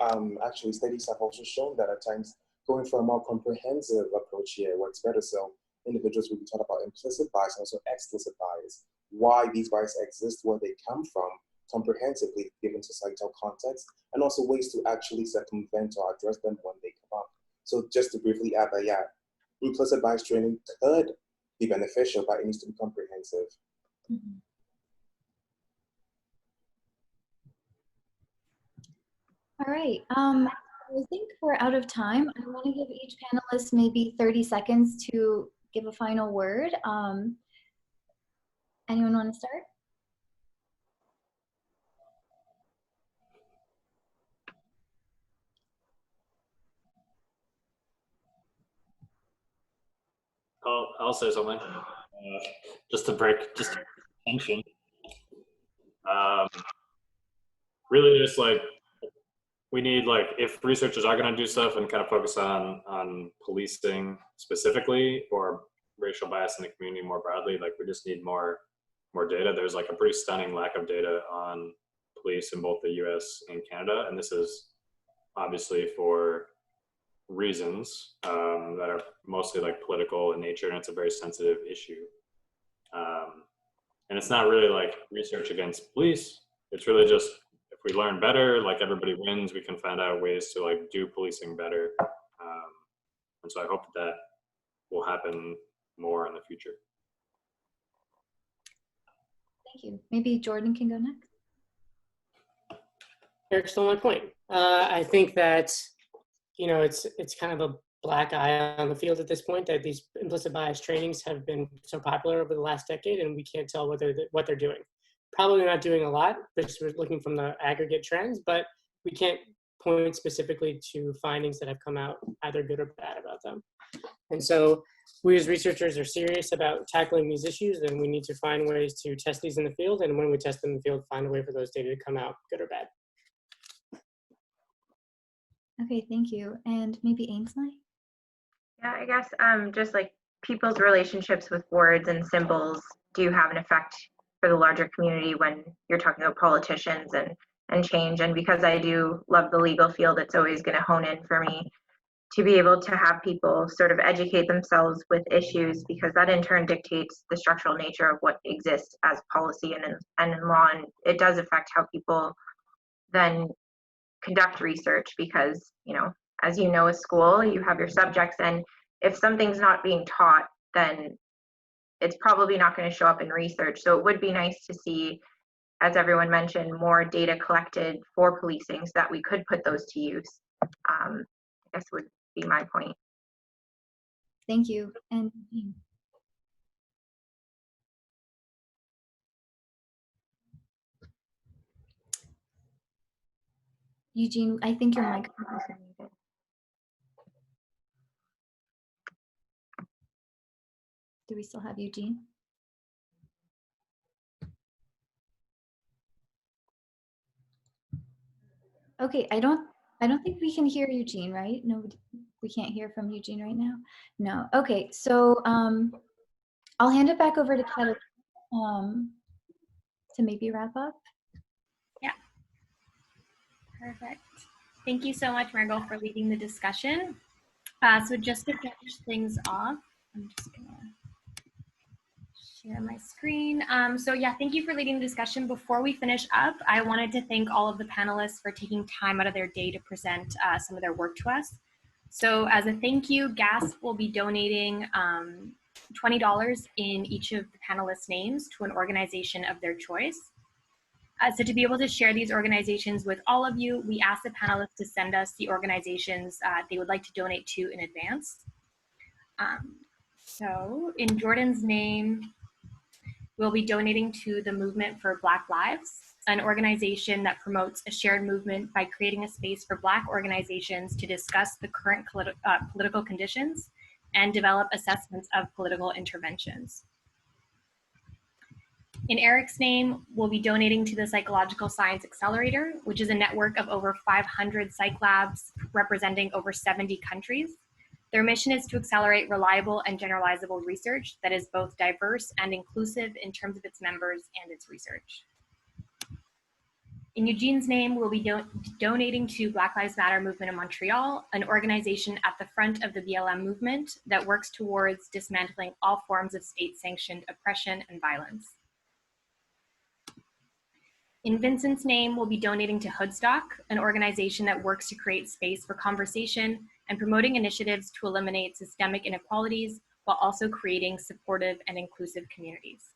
actually studies have also shown that at times going for a more comprehensive approach here works better. So individuals will be taught about implicit bias and also explicit bias, why these biases exist, where they come from, comprehensively given societal context, and also ways to actually circumvent or address them when they come up. So just to briefly add that, yeah, implicit bias training could be beneficial, but it needs to be comprehensive. Mhm. All right. I think we're out of time. I want to give each panelist maybe 30 seconds to give a final word. Anyone want to start? I'll say something, just to break tension. Really, just like we need, like, if researchers are going to do stuff and kind of focus on policing specifically or racial bias in the community more broadly, like we just need more data. There's like a pretty stunning lack of data on police in both the U.S. and Canada, and this is obviously for reasons that are mostly like political in nature, and it's a very sensitive issue. And it's not really like research against police. It's really just, if we learn better, like everybody wins, we can find out ways to like do policing better. And so I hope that will happen more in the future. Thank you. Maybe Jordan can go next. Eric stole my point. I think that, you know, it's kind of a black eye on the field at this point that these implicit bias trainings have been so popular over the last decade, and we can't tell what they're doing. Probably not doing a lot, because we're looking from the aggregate trends, but we can't point specifically to findings that have come out either good or bad about them. And so we as researchers are serious about tackling these issues, and we need to find ways to test these in the field, and when we test them in the field, find a way for those data to come out good or bad. Okay, thank you. And maybe Ainsley? Yeah, I guess just like people's relationships with words and symbols do have an effect for the larger community when you're talking about politicians and change. And because I do love the legal field, it's always going to hone in for me to be able to have people sort of educate themselves with issues, because that in turn dictates the structural nature of what exists as policy and in law. And it does affect how people then conduct research, because, you know, as you know, a school, you have your subjects, and if something's not being taught, then it's probably not going to show up in research. So it would be nice to see, as everyone mentioned, more data collected for policing so that we could put those to use. I guess would be my point. Thank you. And Eugene, I think your microphone is muted. Do we still have Eugene? Okay, I don't think we can hear Eugene, right? No, we can't hear from Eugene right now. No. Okay, so I'll hand it back over to Kelly to maybe wrap up. Yeah. Perfect. Thank you so much, Margot, for leading the discussion. So just to finish things off, I'm just gonna share my screen. So yeah, thank you for leading the discussion. Before we finish up, I wanted to thank all of the panelists for taking time out of their day to present some of their work to us. So as a thank you, GASP will be donating $20 in each of the panelists' names to an organization of their choice. So to be able to share these organizations with all of you, we asked the panelists to send us the organizations they would like to donate to in advance. So in Jordan's name, we'll be donating to the Movement for Black Lives. an organization that promotes a shared movement by creating a space for Black organizations to discuss the current political conditions and develop assessments of political interventions. In Eric's name, we'll be donating to the Psychological Science Accelerator, which is a network of over 500 psych labs representing over 70 countries. Their mission is to accelerate reliable and generalizable research that is both diverse and inclusive in terms of its members and its research. In Eugene's name, we'll be donating to Black Lives Matter movement in Montreal, an organization at the front of the BLM movement that works towards dismantling all forms of state-sanctioned oppression and violence. In Vincent's name, we'll be donating to Hoodstock, an organization that works to create space for conversation and promoting initiatives to eliminate systemic inequalities while also creating supportive and inclusive communities.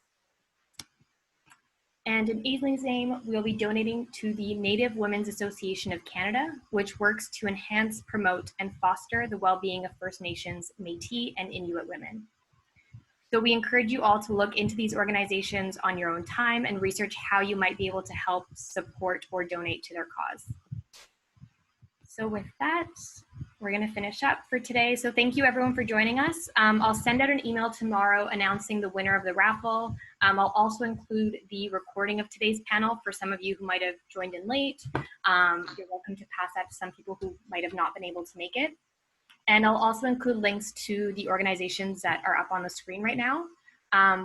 And in Aisling's name, we'll be donating to the Native Women's Association of Canada, which works to enhance, promote, and foster the well-being of First Nations, Métis, and Inuit women. So we encourage you all to look into these organizations on your own time and research how you might be able to help, support, or donate to their cause. So with that, we're gonna finish up for today. So thank you everyone for joining us. I'll send out an email tomorrow announcing the winner of the raffle. I'll also include the recording of today's panel for some of you who might have joined in late. You're welcome to pass that to some people who might have not been able to make it. And I'll also include links to the organizations that are up on the screen right now.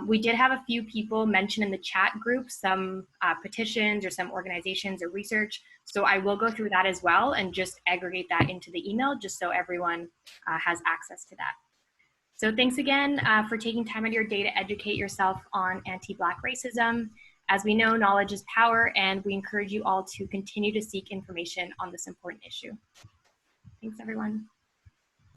We did have a few people mention in the chat group some petitions or some organizations or research. So I will go through that as well and just aggregate that into the email just so everyone has access to that. So thanks again for taking time out of your day to educate yourself on anti-Black racism. As we know, knowledge is power, and we encourage you all to continue to seek information on this important issue. Thanks, everyone.